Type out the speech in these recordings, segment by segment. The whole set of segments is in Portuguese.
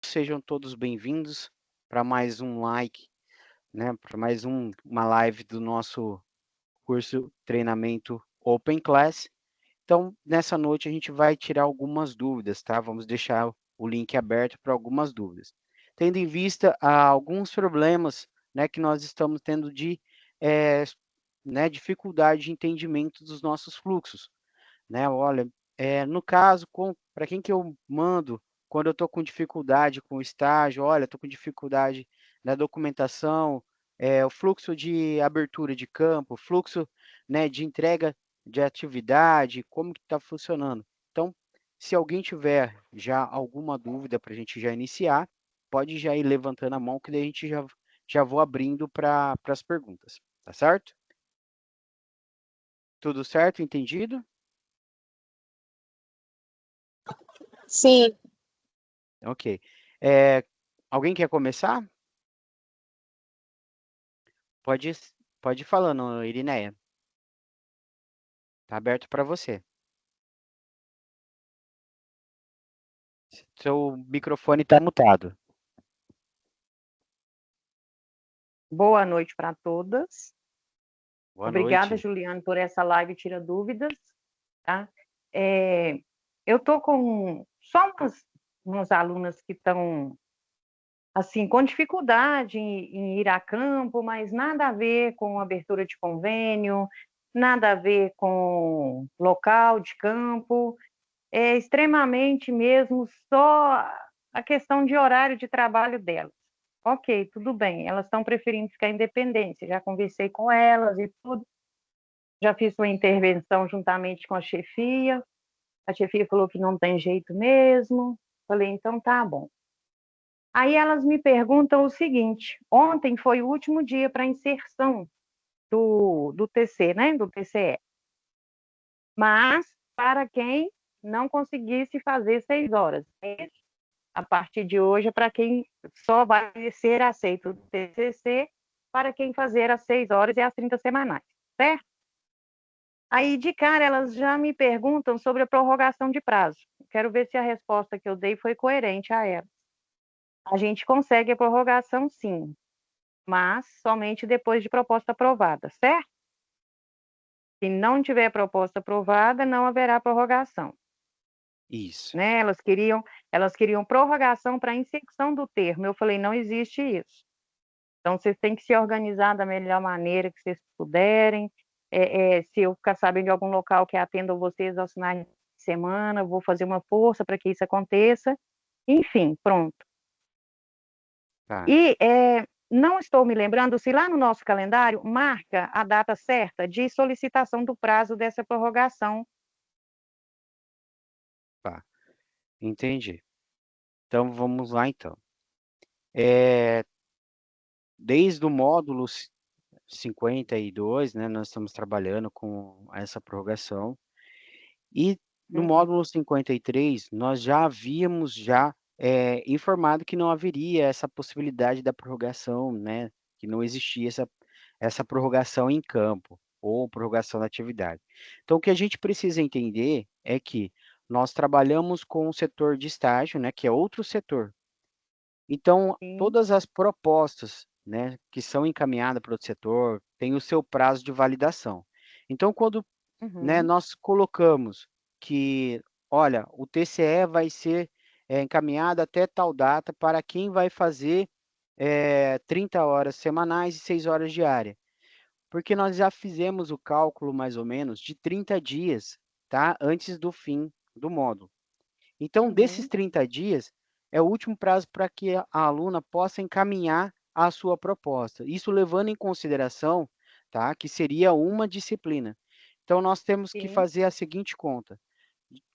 sejam todos bem-vindos para mais um like, né, para mais uma live do nosso curso treinamento Open Class. Então, nessa noite a gente vai tirar algumas dúvidas, tá? Vamos deixar o link aberto para algumas dúvidas. Tendo em vista alguns problemas, né, que nós estamos tendo de dificuldade de entendimento dos nossos fluxos, né? Olha, no caso, para quem que eu mando quando eu estou com dificuldade com o estágio, olha, estou com dificuldade na documentação, o fluxo de abertura de campo, fluxo, né, de entrega de atividade, como que está funcionando. Então, se alguém tiver já alguma dúvida para a gente já iniciar, pode já ir levantando a mão, que daí a gente já vou abrindo para as perguntas, tá certo? Tudo certo? Entendido? Sim. Ok. Alguém quer começar? Pode, pode ir falando, Irineia. Está aberto para você. Seu microfone está mutado. Boa noite para todas. Boa Obrigada, noite. Juliane, por essa live Tira Dúvidas. Tá? Eu estou com só umas alunas que estão assim, com dificuldade em ir a campo, mas nada a ver com abertura de convênio, nada a ver com local de campo, é extremamente mesmo só a questão de horário de trabalho delas. Ok, tudo bem, elas estão preferindo ficar independentes, já conversei com elas e tudo, já fiz uma intervenção juntamente com a chefia falou que não tem jeito mesmo, falei, então tá bom. Aí elas me perguntam o seguinte, ontem foi o último dia para inserção do TC, né, do TCE, mas para quem não conseguisse fazer 6 horas, a partir de hoje, para quem só vai ser aceito o TCC, para quem fazer as 6 horas e as 30 semanais, certo? Aí, de cara, elas já me perguntam sobre a prorrogação de prazo. Quero ver se a resposta que eu dei foi coerente a elas. A gente consegue a prorrogação, sim, mas somente depois de proposta aprovada, certo? Se não tiver proposta aprovada, não haverá prorrogação. Isso. Né? Elas queriam prorrogação para inserção do termo. Eu falei, não existe isso. Então, vocês têm que se organizar da melhor maneira que vocês puderem. Se eu ficar sabendo de algum local que atenda vocês aos finais de semana, eu vou fazer uma força para que isso aconteça. Enfim, pronto. Tá. E não estou me lembrando se lá no nosso calendário marca a data certa de solicitação do prazo dessa prorrogação. Tá. Entendi. Então, vamos lá, então. Desde o módulo 52, né, nós estamos trabalhando com essa prorrogação. E no módulo 53, nós já havíamos informado que não haveria essa possibilidade da prorrogação, né, que não existia essa prorrogação em campo, ou prorrogação da atividade. Então, o que a gente precisa entender é que nós trabalhamos com o setor de estágio, né, que é outro setor. Então, Sim. todas as propostas, né, que são encaminhadas para o setor, têm o seu prazo de validação. Então, quando, né, nós colocamos que, olha, o TCE vai ser encaminhado até tal data para quem vai fazer 30 horas semanais e 6 horas diárias. Porque nós já fizemos o cálculo, mais ou menos, de 30 dias, tá? Antes do fim do módulo. Então, desses 30 dias, é o último prazo para que a aluna possa encaminhar a sua proposta. Isso levando em consideração, tá, que seria uma disciplina. Então, nós temos que Sim. fazer a seguinte conta: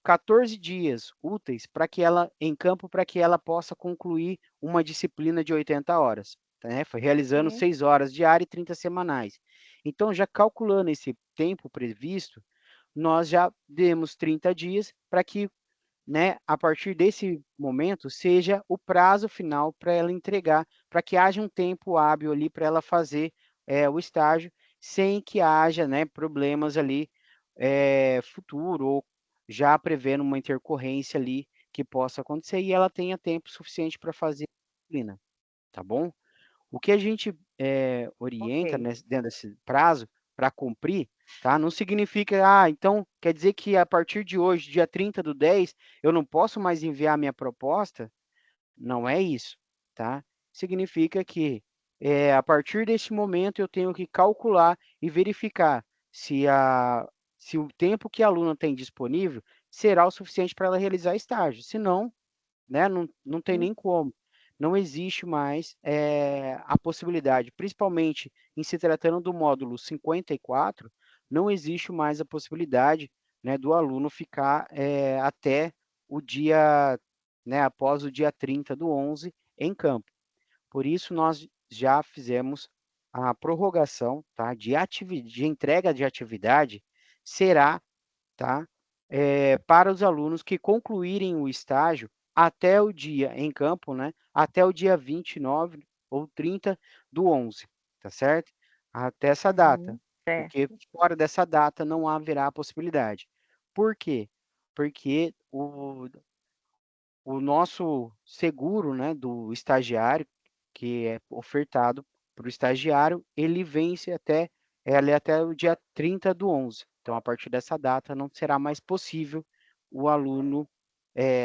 14 dias úteis para que ela, em campo, para que ela possa concluir uma disciplina de 80 horas, né? Realizando Sim. 6 horas diárias e 30 semanais. Então, já calculando esse tempo previsto, nós já demos 30 dias para que, né, a partir desse momento, seja o prazo final para ela entregar, para que haja um tempo hábil ali para ela fazer o estágio, sem que haja, né, problemas ali futuro, ou já prevendo uma intercorrência ali que possa acontecer e ela tenha tempo suficiente para fazer a disciplina, tá bom? O que a gente orienta Ok. dentro desse prazo para cumprir, tá? Não significa, então quer dizer que a partir de hoje, dia 30/10, eu não posso mais enviar minha proposta? Não é isso, tá? Significa que a partir deste momento eu tenho que calcular e verificar se o tempo que a aluna tem disponível será o suficiente para ela realizar estágio. Se não, né, não tem nem como. Não existe mais a possibilidade, principalmente em se tratando do módulo 54, não existe mais a possibilidade, né, do aluno ficar até o dia, né, após o dia 30/11 em campo. Por isso, nós já fizemos a prorrogação, tá, de entrega de atividade, será, tá, para os alunos que concluírem o estágio até o dia em campo, né, até o dia 29 ou 30/11, tá certo? Até essa data, porque Certo. fora dessa data não haverá possibilidade. Por quê? Porque o nosso seguro, né, do estagiário, que é ofertado para o estagiário, ele vence até o dia 30/11. Então, a partir dessa data, não será mais possível o aluno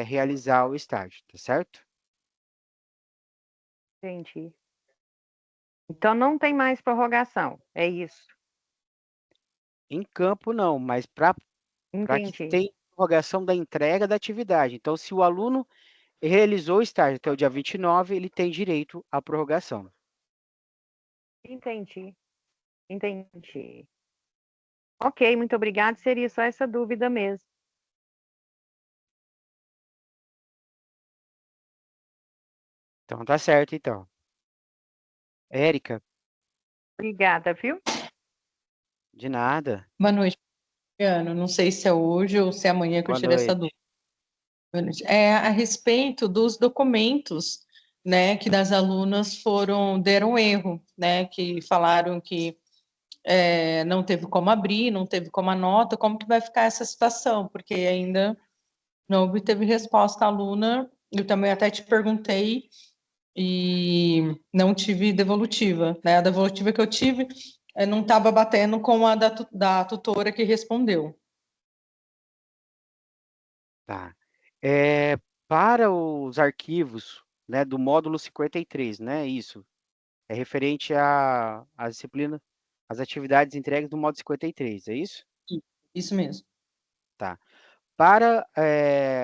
realizar o estágio, tá certo? Entendi. Então não tem mais prorrogação, é isso? Em campo, não, mas para que Entendi. tenha prorrogação da entrega da atividade. Então, se o aluno realizou o estágio até o dia 29, ele tem direito à prorrogação. Entendi. Entendi. Ok, muito obrigada. Seria só essa dúvida mesmo. Então, tá certo, então. Érica, Obrigada, viu? de nada. Boa noite, Mariana. Não sei se é hoje ou se é amanhã que eu Boa tirei essa noite. dúvida. Boa noite. É a respeito dos documentos, né, que das alunas deram erro, né, que falaram que não teve como abrir, não teve como anota, como que vai ficar essa situação? Porque ainda não obteve resposta a aluna. Eu também até te perguntei e não tive devolutiva, né? A devolutiva que eu tive não estava batendo com a da tutora que respondeu. Tá. Para os arquivos, né, do módulo 53, né, isso, é referente à disciplina, às atividades entregues do módulo 53, é isso? Isso mesmo. Tá. Para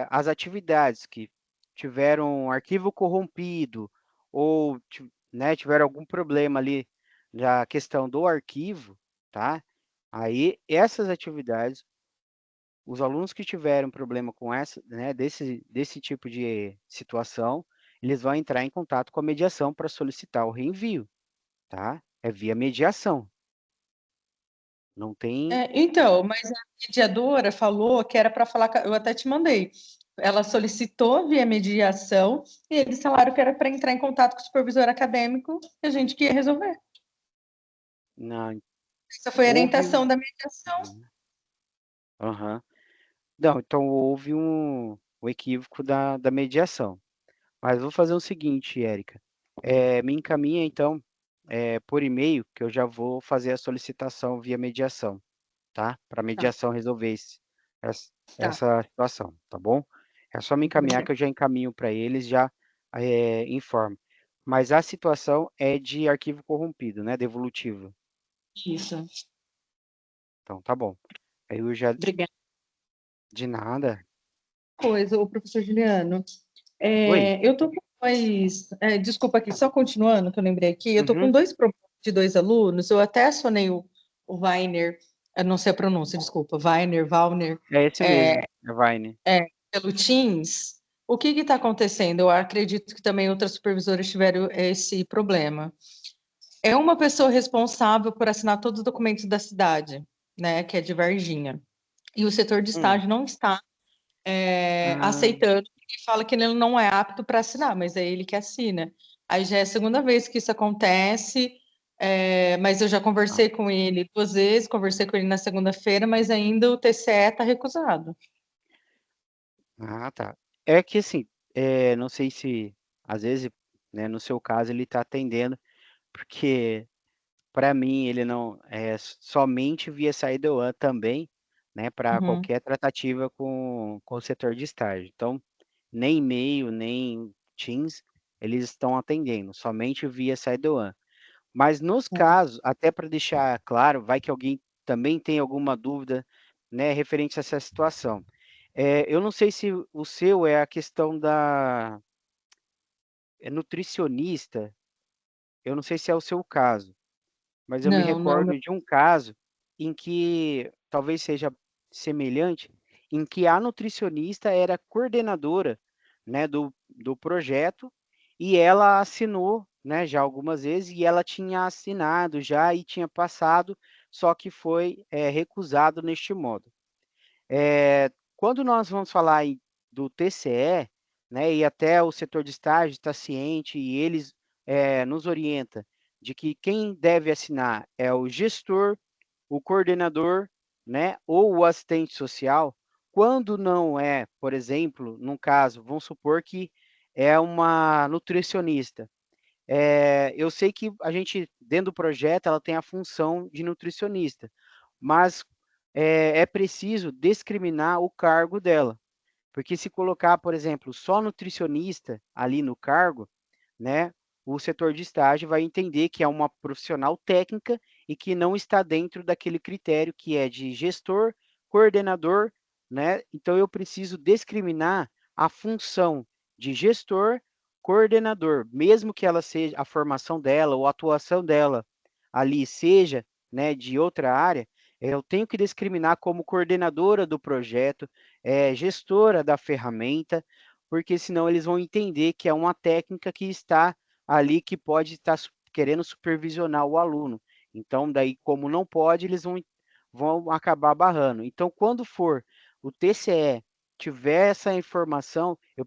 as atividades que tiveram arquivo corrompido ou né, tiveram algum problema ali na questão do arquivo, tá? Aí essas atividades, os alunos que tiveram problema com essa, né, desse tipo de situação, eles vão entrar em contato com a mediação para solicitar o reenvio, tá? É via mediação. Não tem. Então, mas a mediadora falou que era para falar, eu até te mandei. Ela solicitou via mediação e eles falaram que era para entrar em contato com o supervisor acadêmico e a gente que ia resolver. Não, Essa foi a houve. orientação da mediação. Aham. Não, então houve um equívoco da mediação. Mas vou fazer o seguinte, Érica. Me encaminha, então, por e-mail, que eu já vou fazer a solicitação via mediação, tá? Para a Tá, mediação resolver essa, tá. essa situação, tá bom? É só me Muito encaminhar obrigada. que eu já encaminho para eles, já informo. Mas a situação é de arquivo corrompido, né? Devolutivo. Isso. Então, tá bom. Aí eu já, Obrigada. de nada. Coisa, o professor Juliano. Oi. Eu tô com dois. Desculpa aqui, só continuando, que eu lembrei aqui. Eu tô com Uhum. dois problemas de dois alunos. Eu até acionei o Weiner, eu não sei a pronúncia, desculpa, Weiner, Valner, É esse é, mesmo, é Vine. pelo Teams. O que está acontecendo? Eu acredito que também outras supervisoras tiveram esse problema. É uma pessoa responsável por assinar todos os documentos da cidade, né, que é de Varginha. E o setor de Hum. estágio não está Ah, aceitando, e fala que ele não é apto para assinar, mas é ele que assina. Aí já é a segunda vez que isso acontece, mas eu já conversei com ele duas vezes, conversei com ele na segunda-feira, mas ainda o TCE está recusado. tá. É que assim, não sei se às vezes, né, no seu caso ele está atendendo, porque para mim ele não é somente via SaiDoan também, né, para Uhum. qualquer tratativa com o setor de estágio. Então, nem e-mail, nem Teams, eles estão atendendo, somente via SaiDoan. Mas nos Tá. casos, até para deixar claro, vai que alguém também tem alguma dúvida, né, referente a essa situação. Eu não sei se o seu é a questão da nutricionista, eu não sei se é o seu caso, mas eu me Não, não, recordo de um caso em que talvez seja semelhante, em que a nutricionista era coordenadora, né, do projeto e ela assinou, né, já algumas vezes e ela tinha assinado já e tinha passado, só que foi, recusado neste modo. Quando nós vamos falar do TCE, né, e até o setor de estágio está ciente e eles nos orienta de que quem deve assinar é o gestor, o coordenador, né, ou o assistente social. Quando não é, por exemplo, num caso, vamos supor que é uma nutricionista. Eu sei que a gente, dentro do projeto, ela tem a função de nutricionista, mas é preciso discriminar o cargo dela, porque se colocar, por exemplo, só nutricionista ali no cargo, né, o setor de estágio vai entender que é uma profissional técnica e que não está dentro daquele critério que é de gestor, coordenador, né? Então eu preciso discriminar a função de gestor, coordenador, mesmo que ela seja a formação dela ou a atuação dela ali seja, né, de outra área, eu tenho que discriminar como coordenadora do projeto, gestora da ferramenta, porque senão eles vão entender que é uma técnica que está ali que pode estar querendo supervisionar o aluno. Então, daí, como não pode, eles vão acabar barrando. Então, quando for o TCE tiver essa informação, eu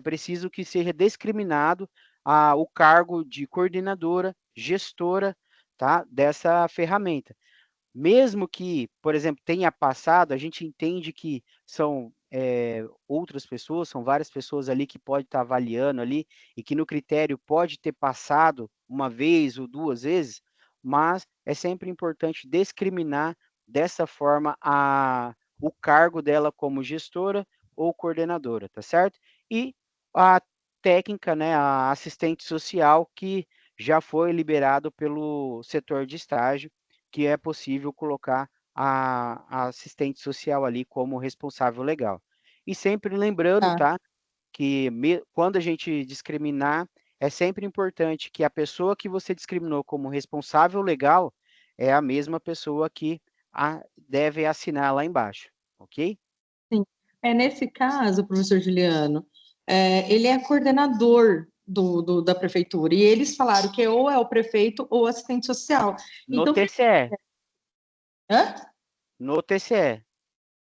preciso que seja discriminado o cargo de coordenadora, gestora, tá, dessa ferramenta. Mesmo que, por exemplo, tenha passado, a gente entende que são outras pessoas, são várias pessoas ali que pode estar avaliando ali e que no critério pode ter passado uma vez ou duas vezes, mas é sempre importante discriminar dessa forma o cargo dela como gestora ou coordenadora, tá certo? E a técnica, né, a assistente social que já foi liberado pelo setor de estágio que é possível colocar a assistente social ali como responsável legal. E sempre lembrando, Tá. tá, que quando a gente discriminar, é sempre importante que a pessoa que você discriminou como responsável legal é a mesma pessoa que deve assinar lá embaixo, ok? Sim. Nesse caso, professor Juliano, ele é coordenador da prefeitura, e eles falaram que ou é o prefeito ou assistente social. No Então, TCE, hã? no TCE.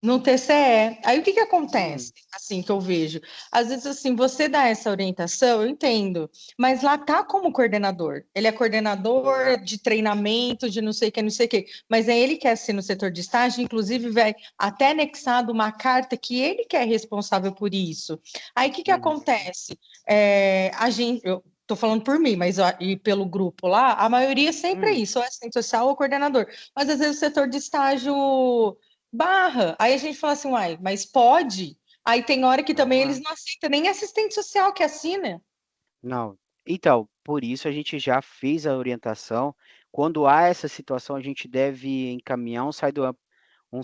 No TCE. Aí o que Hum, acontece, assim, que eu vejo? Às vezes, assim, você dá essa orientação, eu entendo, mas lá tá como coordenador. Ele é coordenador de treinamento, de não sei o que, não sei o que, mas é ele que assina no setor de estágio, inclusive vai até anexado uma carta que ele que é responsável por isso. Aí o que uhum, acontece? A gente, eu tô falando por mim, mas ó, e pelo grupo lá, a maioria sempre é hum, isso, ou assistente social ou coordenador. Mas às vezes o setor de estágio barra. Aí a gente fala assim, uai, mas pode? Aí tem hora que vamos também eles lá. não aceitam nem assistente social que assina. Não. Então, por isso a gente já fez a orientação. Quando há essa situação, a gente deve encaminhar um SAIDO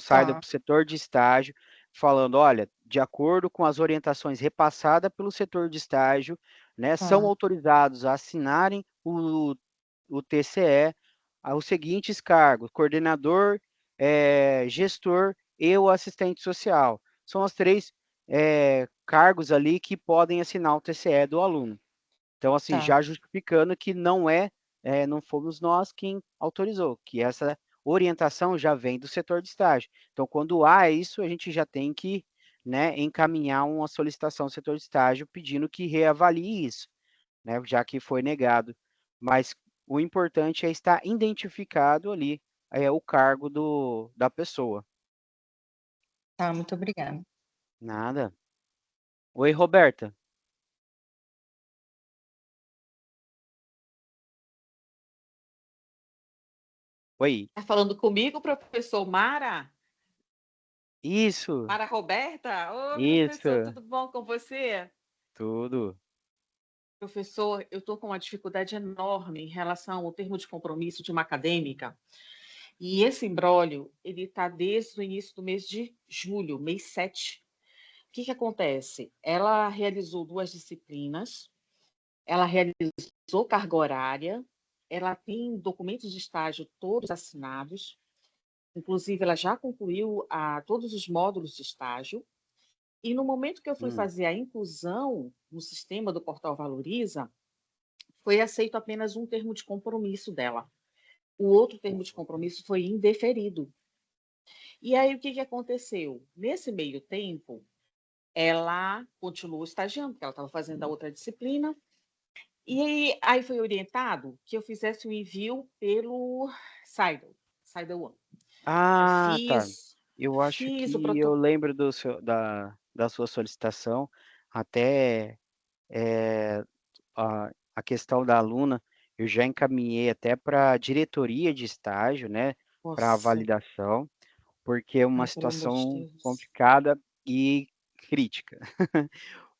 Tá, para o setor de estágio, falando, olha, de acordo com as orientações repassadas pelo setor de estágio, né, são tá, autorizados a assinarem o TCE os seguintes cargos: coordenador, gestor e o assistente social. São os três cargos ali que podem assinar o TCE do aluno. Então, assim, tá. já justificando que não fomos nós quem autorizou, que essa orientação já vem do setor de estágio. Então, quando há isso, a gente já tem que, né, encaminhar uma solicitação ao setor de estágio pedindo que reavalie isso, né, já que foi negado. Mas o importante é estar identificado ali o cargo da pessoa. Tá, muito obrigada. Nada. Oi, Roberta. Oi. Tá falando comigo, professor Mara? Isso, Mara Roberta? Ô, professor, isso, tudo bom com você? tudo. Professor, eu estou com uma dificuldade enorme em relação ao termo de compromisso de uma acadêmica. E esse imbróglio, ele está desde o início do mês de julho, mês 7. O que acontece? Ela realizou 2 disciplinas, ela realizou carga horária, ela tem documentos de estágio todos assinados, inclusive ela já concluiu todos os módulos de estágio. E no momento que eu fui Hum, fazer a inclusão no sistema do Portal Valoriza, foi aceito apenas um termo de compromisso dela. O outro termo de compromisso foi indeferido. E aí o que aconteceu? Nesse meio tempo, ela continuou estagiando, porque ela estava fazendo a outra disciplina, e aí foi orientado que eu fizesse o envio pelo Sidle One. Eu Ah, tá. fiz, Eu acho fiz o que eu protocolo. lembro da sua solicitação, até a questão da aluna, eu já encaminhei até para a diretoria de estágio, né, para Nossa, validação, porque é uma ai, pelo amor de situação Deus. complicada e crítica.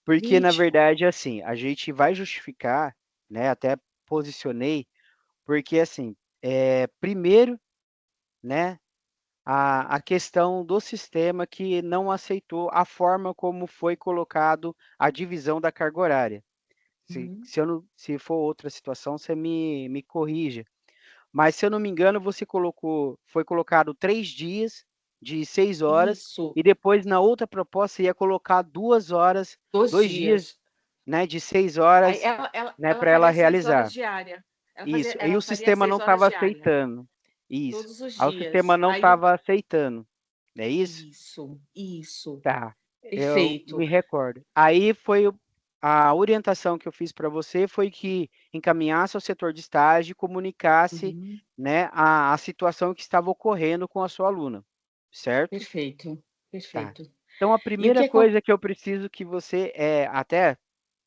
Porque, na Crítico. verdade, assim, a gente vai justificar, né, até posicionei, porque, assim, primeiro, né, a questão do sistema que não aceitou a forma como foi colocado a divisão da carga horária. Uhum. Se for outra situação, você me corrija. Mas, se eu não me engano, foi colocado 3 dias de 6 horas, Isso, e depois na outra proposta ia colocar 2 horas, 2 2 dias, dias. né, de 6 Aí horas, ela ela né, ela para ela faria 6 horas realizar. diária. Isso, e Ela o faria sistema não 6 horas estava diária, aceitando. Isso. todos os Aí o sistema dias. não Aí o estava aceitando, é isso? isso, Tá, eu perfeito. me recordo. Aí foi a orientação que eu fiz para você foi que encaminhasse ao setor de estágio e comunicasse, Uhum, né, a situação que estava ocorrendo com a sua aluna, certo? perfeito, Tá. perfeito. Então a E o que primeira acon coisa que eu preciso que você, até,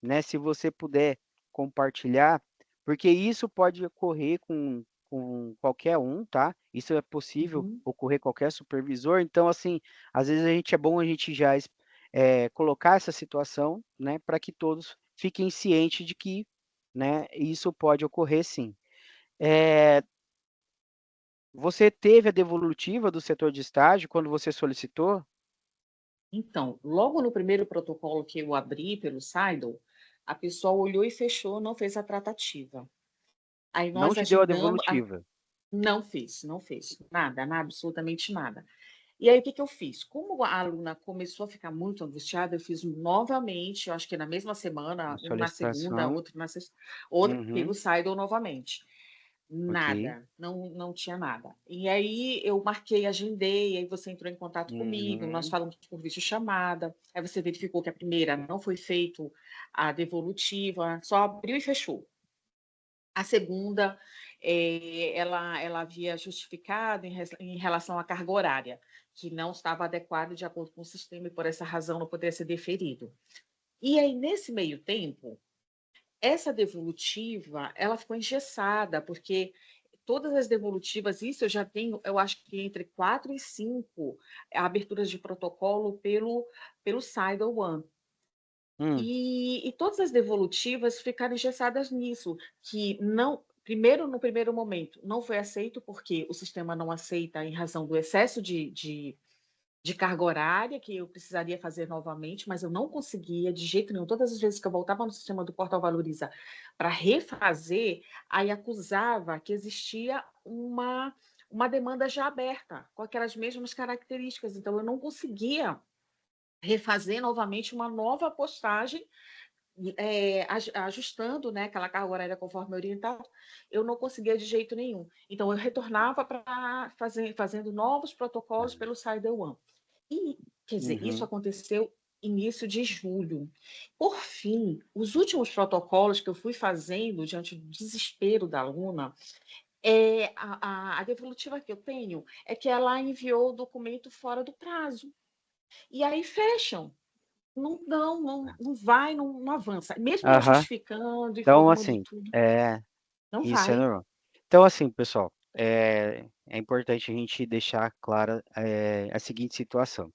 né, se você puder compartilhar, porque isso pode ocorrer com qualquer um, tá? Isso é possível uhum, ocorrer qualquer supervisor, então, assim, às vezes é bom a gente já colocar essa situação, né, para que todos fiquem cientes de que, né, isso pode ocorrer sim. Eh, Você teve a devolutiva do setor de estágio quando você solicitou? então, logo no primeiro protocolo que eu abri pelo Sidle, a pessoa olhou e fechou, não fez a tratativa. Aí Não nós te deu a agendamos devolutiva? não fez, nada, absolutamente nada. E aí, o que que eu fiz? Como a aluna começou a ficar muito angustiada, eu fiz novamente, eu acho que na mesma A semana, um na segunda, solicitação. outro na sexta, outra pelo Uhum, Sidle novamente. ok. Nada, não tinha nada. E aí eu marquei, agendei, aí você entrou em contato comigo, nós Uhum, falamos por videochamada, aí você verificou que a primeira não foi feito a devolutiva, só abriu e fechou. A segunda, ela havia justificado em relação à carga horária, que não estava adequado de acordo com o sistema e por essa razão não poderia ser deferido. E aí, nesse meio tempo, essa devolutiva, ela ficou engessada, porque todas as devolutivas, isso eu já tenho, eu acho que entre 4 e 5 aberturas de protocolo pelo Sidle One. hum, E todas as devolutivas ficaram engessadas nisso, que não primeiro, no primeiro momento, não foi aceito, porque o sistema não aceita em razão do excesso de carga horária, que eu precisaria fazer novamente, mas eu não conseguia de jeito nenhum. Todas as vezes que eu voltava no sistema do Portal Valoriza para refazer, aí acusava que existia uma demanda já aberta, com aquelas mesmas características. Então, eu não conseguia refazer novamente uma nova postagem ajustando, né, aquela carga horária conforme orientado, eu não conseguia de jeito nenhum. Então, eu retornava para fazendo novos protocolos pelo Cider One. E, quer dizer, isso uhum, aconteceu início de julho. Por fim, os últimos protocolos que eu fui fazendo diante do desespero da aluna, a devolutiva que eu tenho é que ela enviou o documento fora do prazo. E aí fecham. não vai, não avança. Mesmo eu Aham. justificando, Então, informando assim, tudo, não isso é vai. normal. Então, assim, pessoal, é importante a gente deixar clara, a seguinte situação,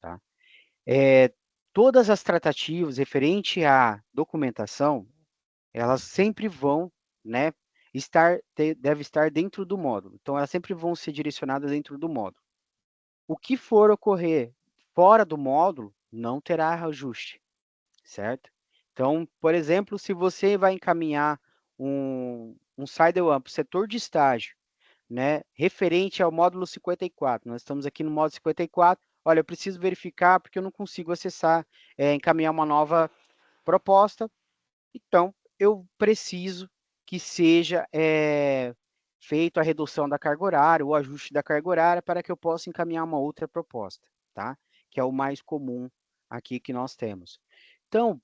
tá? Todas as tratativas referente à documentação, elas sempre vão, né, deve estar dentro do módulo. Então, elas sempre vão ser direcionadas dentro do módulo. O que for ocorrer fora do módulo, não terá ajuste, certo? Então, por exemplo, se você vai encaminhar um Side-One para o setor de estágio, né, referente ao módulo 54, nós estamos aqui no módulo 54, olha, eu preciso verificar porque eu não consigo acessar, encaminhar uma nova proposta, então eu preciso que seja feito a redução da carga horária, o ajuste da carga horária, para que eu possa encaminhar uma outra proposta, tá? Que é o mais comum aqui que nós temos. Então,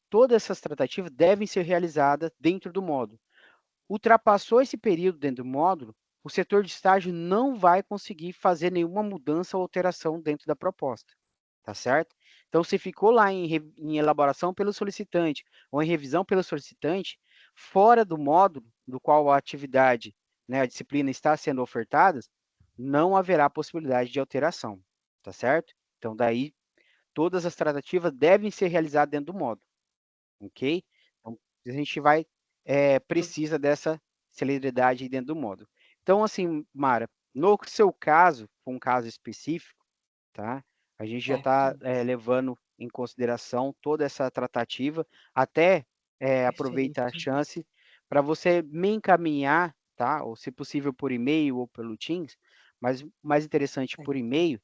todas essas tratativas devem ser realizadas dentro do módulo. Ultrapassou esse período dentro do módulo, o setor de estágio não vai conseguir fazer nenhuma mudança ou alteração dentro da proposta, tá certo? Então, se ficou lá em elaboração pelo solicitante ou em revisão pelo solicitante, fora do módulo do qual a atividade, né, a disciplina está sendo ofertada, não haverá possibilidade de alteração, tá certo? Então, daí, todas as tratativas devem ser realizadas dentro do módulo, ok? Então, a gente precisa dessa celeridade aí dentro do módulo. Então, assim, Mara, no seu caso, um caso específico, tá? A gente já está Certo, levando em consideração toda essa tratativa, até aproveitar a perfeito. chance para você me encaminhar, tá? Ou se possível por e-mail ou pelo Teams, mas mais interessante por Certo, e-mail,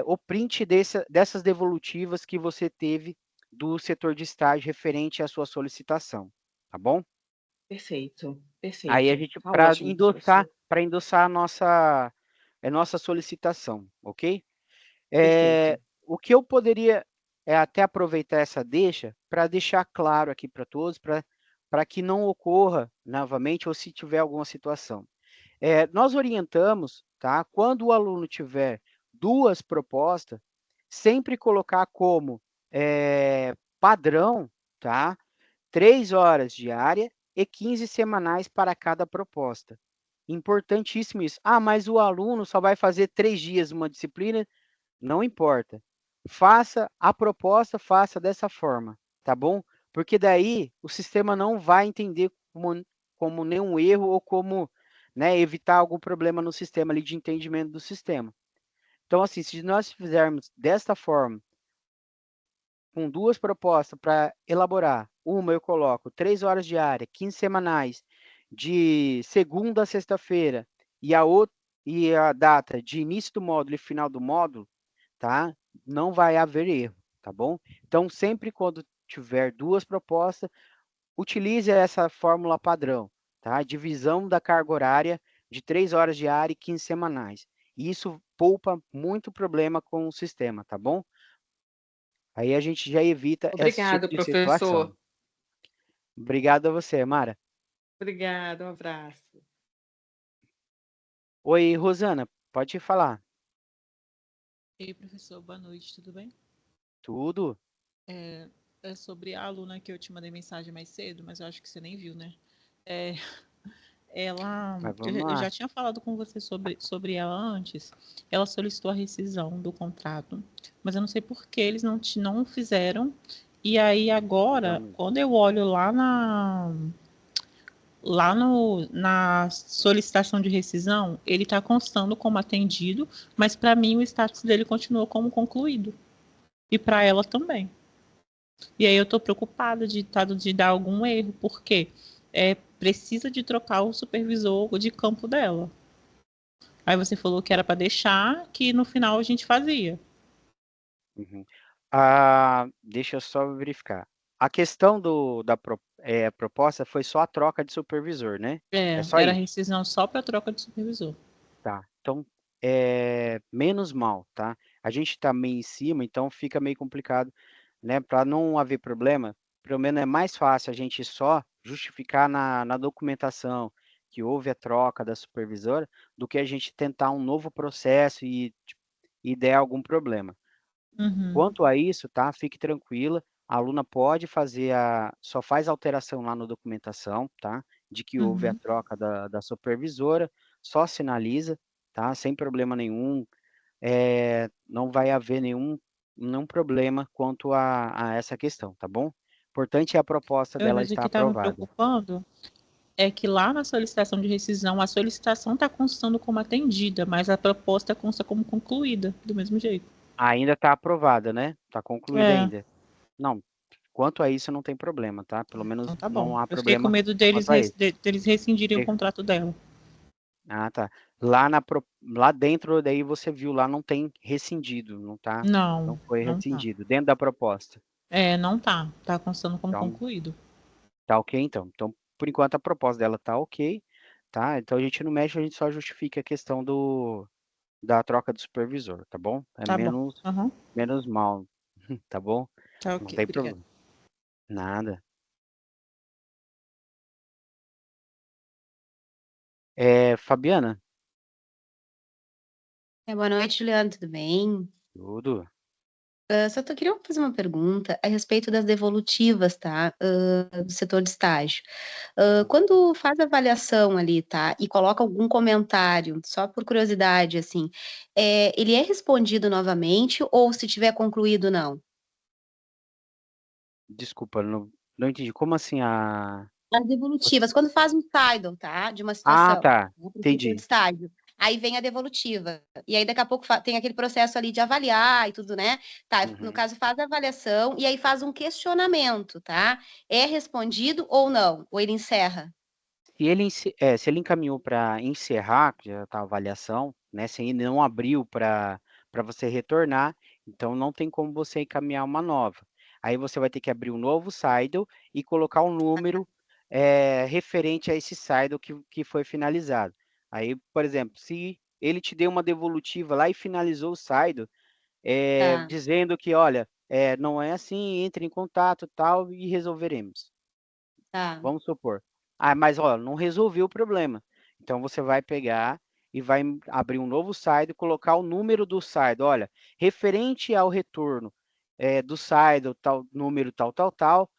o print dessas devolutivas que você teve do setor de estágio referente à sua solicitação, tá bom? perfeito, Aí a perfeito. gente, Tá ótimo, professor. para endossar a nossa solicitação, ok? Perfeito. O que eu poderia até aproveitar essa deixa para deixar claro aqui para todos, para que não ocorra novamente ou se tiver alguma situação. Nós orientamos, tá? Quando o aluno tiver duas propostas, sempre colocar como padrão, tá? 3 horas diária e 15 semanais para cada proposta. Importantíssimo isso. Ah, mas o aluno só vai fazer 3 dias uma disciplina? Não importa. Faça a proposta, faça dessa forma, tá bom? Porque daí o sistema não vai entender como nenhum erro ou como, né, evitar algum problema no sistema ali de entendimento do sistema. Então, assim, se nós fizermos desta forma, com duas propostas para elaborar, uma eu coloco 3 horas diária, 15 semanais, de segunda a sexta-feira, e a data de início do módulo e final do módulo, tá? Não vai haver erro, tá bom? Então, sempre quando tiver duas propostas, utilize essa fórmula padrão, tá? Divisão da carga horária de 3 horas diárias e 15 semanais. Isso poupa muito problema com o sistema, tá bom? Aí a gente já evita esse tipo Obrigado, de situação. professor. Obrigado a você, Mara. Obrigada, um abraço. Oi, Rosana, pode falar. Ei, professor, boa noite, tudo bem? Tudo? É, é sobre a aluna que eu te mandei mensagem mais cedo, mas eu acho que você nem viu, né? É, ela, Mas eu, vamos eu já lá. tinha falado com você sobre ela antes. Ela solicitou a rescisão do contrato, mas eu não sei por que eles não fizeram. E aí agora, Vamos. quando eu olho lá na solicitação de rescisão, ele está constando como atendido, mas para mim o status dele continua como concluído. E para ela também. E aí eu estou preocupada de dar algum erro, porque precisa de trocar o supervisor de campo dela. Aí você falou que era para deixar, que no final a gente fazia. Uhum. Deixa eu só verificar. A questão da proposta foi só a troca de supervisor, né? É só Era isso. rescisão só para troca de supervisor. Tá. Então, menos mal, tá? A gente está meio em cima, então fica meio complicado, né? Para não haver problema, pelo menos é mais fácil a gente só justificar na documentação que houve a troca da supervisora do que a gente tentar um novo processo e der algum problema. Quanto a isso, tá? Fique tranquila, a aluna pode fazer só faz alteração lá na documentação, tá? De que houve a troca da supervisora, só sinaliza, tá? Sem problema nenhum, não vai haver nenhum problema quanto a essa questão, tá bom? Importante é a proposta dela Mas o estar que está me aprovada. preocupando é que lá na solicitação de rescisão, a solicitação está constando como atendida, mas a proposta consta como concluída, do mesmo jeito. Ainda está aprovada, né? Está concluída É, ainda. Não, quanto a isso não tem problema, tá? Pelo então menos tá bom. não há Eu fiquei com problema medo deles, quanto a isso. deles rescindirem o Porque- contrato dela. Ah, tá. Lá dentro, daí você viu, lá não tem rescindido, não tá? Não Não, foi não tá. rescindido, dentro da proposta. Não tá. Tá constando como Então, concluído. tá ok então. Então, por enquanto a proposta dela tá ok, tá? Então a gente não mexe, a gente só justifica a questão da troca do supervisor, tá bom? É Tá bom. menos mal, tá bom? Tá Não ok, tem obrigada. problema. Nada. Fabiana, Boa noite, Juliana, tudo bem? tudo. Só queria fazer uma pergunta a respeito das devolutivas, tá? Do setor de estágio. Quando faz a avaliação ali, tá? E coloca algum comentário, só por curiosidade, assim, ele é respondido novamente ou se tiver concluído, não? Desculpa, não entendi. Como assim As devolutivas, quando faz um title, tá? De uma Ah, situação, tá. né, para o setor de Entendi. estágio. Aí vem a devolutiva. E aí, daqui a pouco, tem aquele processo ali de avaliar e tudo, né? Tá, no Uhum. caso, faz a avaliação e aí faz um questionamento, tá? É respondido ou não? Ou ele encerra? Se ele encaminhou para encerrar já tá a avaliação, né? Se ele não abriu para você retornar, então não tem como você encaminhar uma nova. Aí você vai ter que abrir um novo Slido e colocar um número referente a esse Slido que foi finalizado. Aí, por exemplo, se ele te deu uma devolutiva lá e finalizou o Slido, Tá, dizendo que, olha, não é assim, entre em contato tal e resolveremos. tá. Vamos supor. Ah, mas ó, não resolveu o problema. Então você vai pegar e vai abrir um novo site e colocar o número do site. Olha, referente ao retorno do site, tal número tal, tal, tal,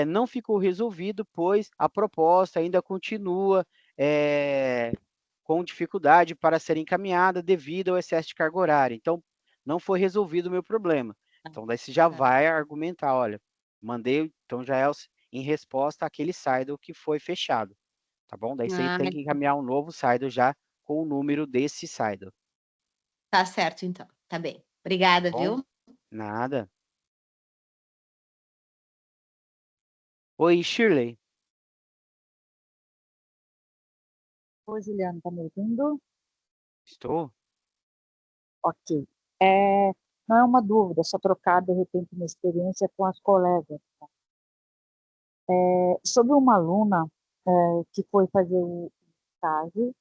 não ficou resolvido, pois a proposta ainda continua com dificuldade para ser encaminhada devido ao excesso de carga horária. Então, não foi resolvido o meu problema. Então, daí você já Tá. vai argumentar, olha, mandei, então já é em resposta àquele Slido que foi fechado, tá bom? Daí você Ah, tem que encaminhar um novo Slido já com o número desse Slido, tá certo, então. Tá bem. tá Obrigada, bom? viu? Nada. Oi, Shirley. Oi, Juliana, tá me ouvindo? Estou? Ok. Não é uma dúvida, só trocar, de repente, uma experiência com as colegas. Sobre uma aluna que foi fazer o estágio,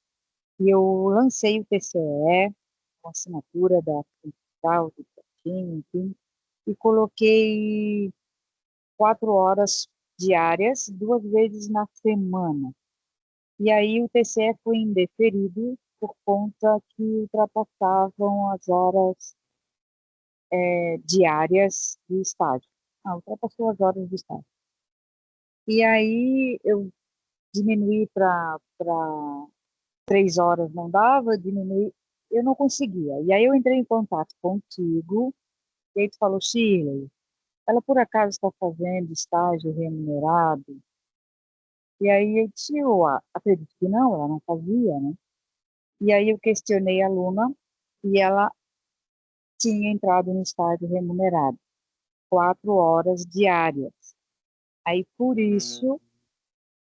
e eu lancei o TCE, com assinatura da principal, do certinho, enfim, e coloquei 4 horas diárias, 2 vezes na semana. E aí o TCE foi indeferido por conta que ultrapassavam as horas diárias do estágio. Ultrapassou as horas do estágio. E aí eu diminuí para 3 horas, não dava, diminuí, eu não conseguia. E aí eu entrei em contato contigo, e aí tu falou, Shirley, ela por acaso está fazendo estágio remunerado? E aí eu disse, eu acredito que não, ela não fazia, né? E aí eu questionei a aluna, e ela tinha entrado no estágio remunerado, 4 horas diárias. Aí por Hum, isso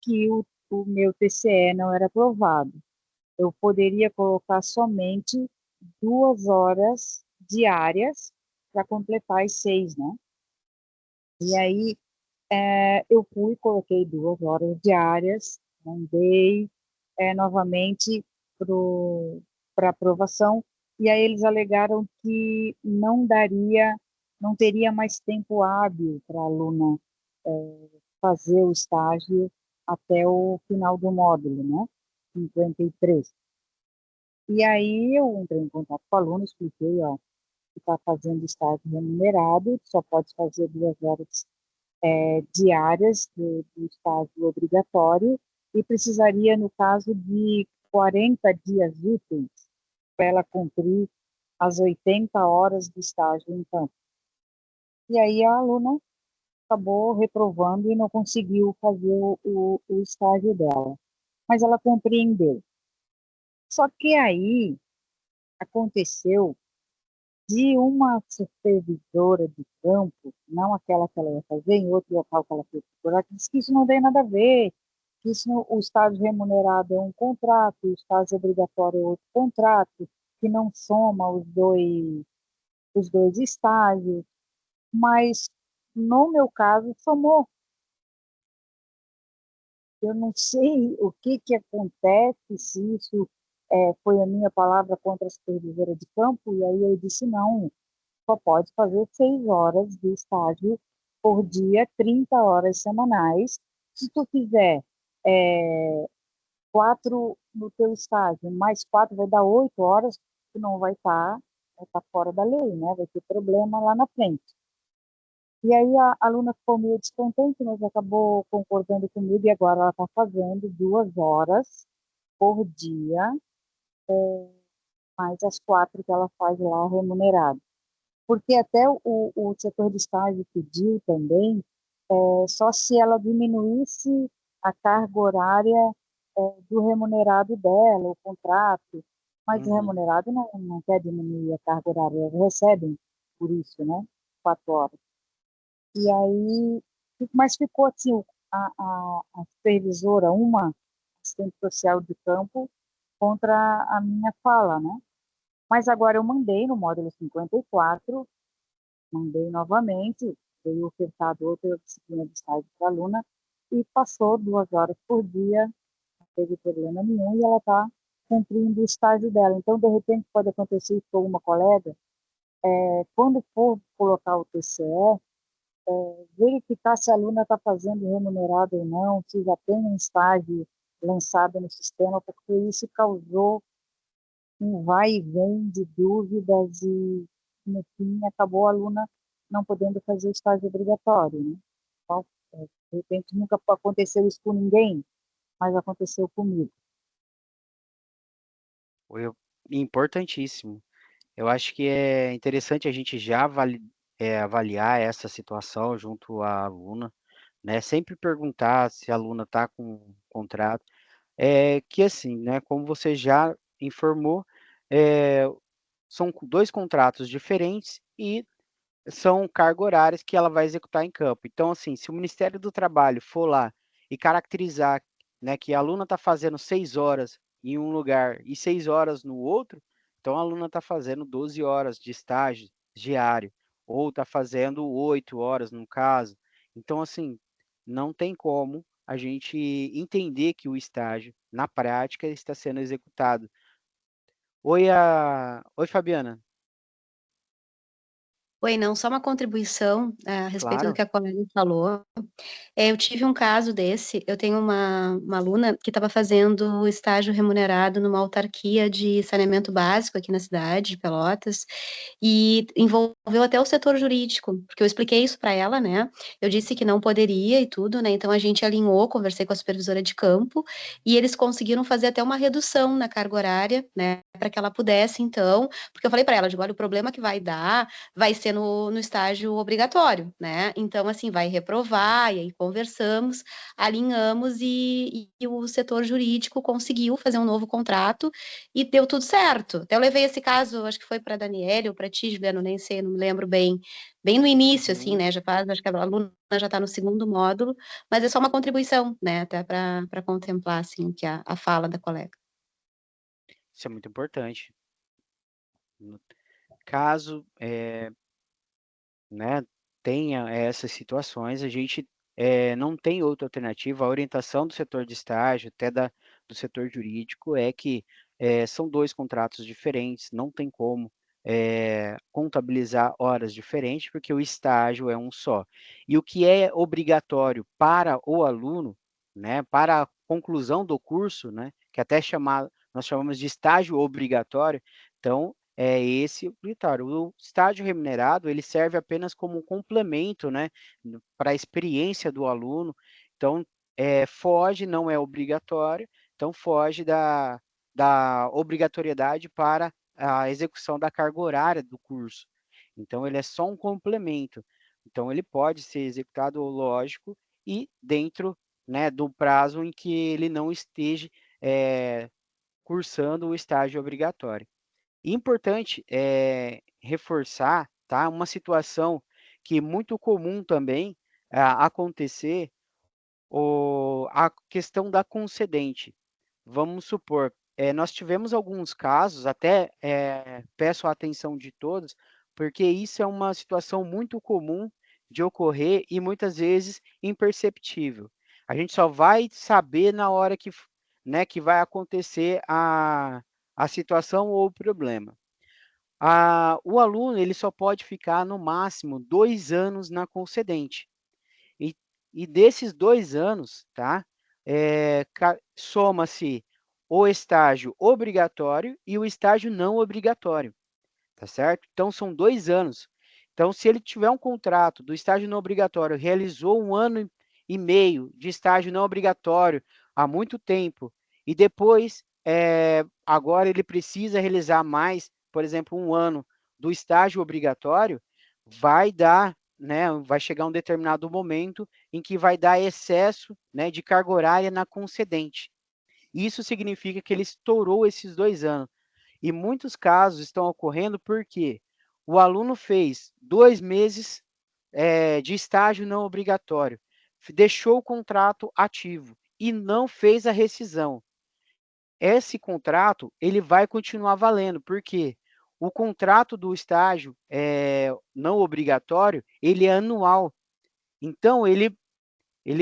que o meu TCE não era aprovado. Eu poderia colocar somente 2 horas diárias para completar as 6, né? E aí eu fui, coloquei 2 horas diárias, mandei novamente para aprovação, e aí eles alegaram que não daria, não teria mais tempo hábil para a aluna fazer o estágio até o final do módulo, né? 53. E aí eu entrei em contato com o aluno, expliquei, ó, que está fazendo estágio remunerado, só pode fazer 2 horas diárias do estágio obrigatório e precisaria, no caso, de 40 dias úteis para ela cumprir as 80 horas de estágio em campo. E aí a aluna acabou reprovando e não conseguiu fazer o estágio dela. Mas ela compreendeu. Só que aí aconteceu de uma supervisora de campo, não aquela que ela ia fazer, em outro local que ela foi procurar, que disse que isso não tem nada a ver, que isso o estágio remunerado é um contrato, o estágio obrigatório é outro contrato, que não soma os dois estágios, mas no meu caso somou. Eu não sei o que acontece, se isso foi a minha palavra contra a supervisora de campo, e aí eu disse não, só pode fazer 6 horas de estágio por dia, 30 horas semanais. Se tu fizer 4 no teu estágio, mais 4 vai dar 8 horas, tu não vai estar fora da lei, né? Vai ter problema lá na frente. E aí a aluna ficou meio descontente, mas acabou concordando comigo e agora ela está fazendo 2 horas por dia, mais as 4 que ela faz lá remunerado. Porque até o setor de estágio pediu também, só se ela diminuísse a carga horária do remunerado dela, o contrato, mas o remunerado não quer diminuir a carga horária, eles recebem por isso, né? 4 horas. E aí, mas ficou assim, a supervisora, uma assistente social de campo, contra a minha fala, né? Mas agora eu mandei no módulo 54, mandei novamente, veio ofertado outra disciplina de estágio para a aluna e passou 2 horas por dia, não teve problema nenhum e ela está cumprindo o estágio dela. Então, de repente, pode acontecer isso com uma colega, quando for colocar o TCE, verificar se a aluna está fazendo remunerado ou não, se já tem um estágio lançado no sistema, porque isso causou um vai e vem de dúvidas e, no fim, acabou a aluna não podendo fazer o estágio obrigatório, né? Então, de repente, nunca aconteceu isso com ninguém, mas aconteceu comigo. Foi importantíssimo. Eu acho que é interessante a gente já avaliar essa situação junto à aluna, né? Sempre perguntar se a aluna está com um contrato. Que assim, né? Como você já informou, são 2 contratos diferentes e são cargas horárias que ela vai executar em campo. Então, assim, se o Ministério do Trabalho for lá e caracterizar, né, que a aluna está fazendo 6 horas em um lugar e 6 horas no outro, então a aluna está fazendo 12 horas de estágio diário, ou está fazendo 8 horas no caso. Então, assim, não tem como a gente entender que o estágio, na prática, está sendo executado. Oi, Fabiana. Oi, não, só uma contribuição a respeito do Claro. que a colega falou. Eu tive um caso desse, eu tenho uma aluna que estava fazendo estágio remunerado numa autarquia de saneamento básico aqui na cidade de Pelotas, e envolveu até o setor jurídico, porque eu expliquei isso para ela, né? Eu disse que não poderia e tudo, né? Então a gente alinhou, conversei com a supervisora de campo, e eles conseguiram fazer até uma redução na carga horária, né? Para que ela pudesse, então, porque eu falei para ela, digo, olha, o problema que vai dar vai ser no estágio obrigatório, né? Então, assim, vai reprovar, e aí conversamos, alinhamos e o setor jurídico conseguiu fazer um novo contrato e deu tudo certo. Até eu levei esse caso, acho que foi para a Daniele ou para ti, Juliano, nem sei, não me lembro bem, bem no início, assim, né? Já faz, acho que a aluna já está no segundo módulo, mas é só uma contribuição, né? Até para contemplar, assim, que a fala da colega. Isso é muito importante. Caso né, tenha essas situações, a gente não tem outra alternativa. A orientação do setor de estágio, até do setor jurídico, é que são 2 contratos diferentes, não tem como contabilizar horas diferentes, porque o estágio é um só. E o que é obrigatório para o aluno, né, para a conclusão do curso, né, que até nós chamamos de estágio obrigatório, então é esse obrigatório. O estágio remunerado, ele serve apenas como um complemento, né, para a experiência do aluno. Então, foge, não é obrigatório, então foge da obrigatoriedade para a execução da carga horária do curso. Então, ele é só um complemento. Então, ele pode ser executado, lógico, e dentro, né, do prazo em que ele não esteja cursando o estágio obrigatório. Importante reforçar, tá, uma situação que é muito comum também acontecer, a questão da concedente. Vamos supor, nós tivemos alguns casos, até peço a atenção de todos, porque isso é uma situação muito comum de ocorrer e muitas vezes imperceptível. A gente só vai saber na hora que, né, que vai acontecer a situação ou o problema. O aluno ele só pode ficar no máximo 2 anos na concedente. E, e desses 2 anos, tá? Soma-se o estágio obrigatório e o estágio não obrigatório, tá certo? Então, são 2 anos. Então, se ele tiver um contrato do estágio não obrigatório, realizou 1 ano e meio de estágio não obrigatório há muito tempo, e depois, agora ele precisa realizar mais, por exemplo, 1 ano do estágio obrigatório, vai dar, né, vai chegar um determinado momento em que vai dar excesso, né, de carga horária na concedente. Isso significa que ele estourou esses 2 anos. E muitos casos estão ocorrendo porque o aluno fez 2 meses de estágio não obrigatório, deixou o contrato ativo e não fez a rescisão. Esse contrato ele vai continuar valendo, porque o contrato do estágio não obrigatório ele é anual. Então, ele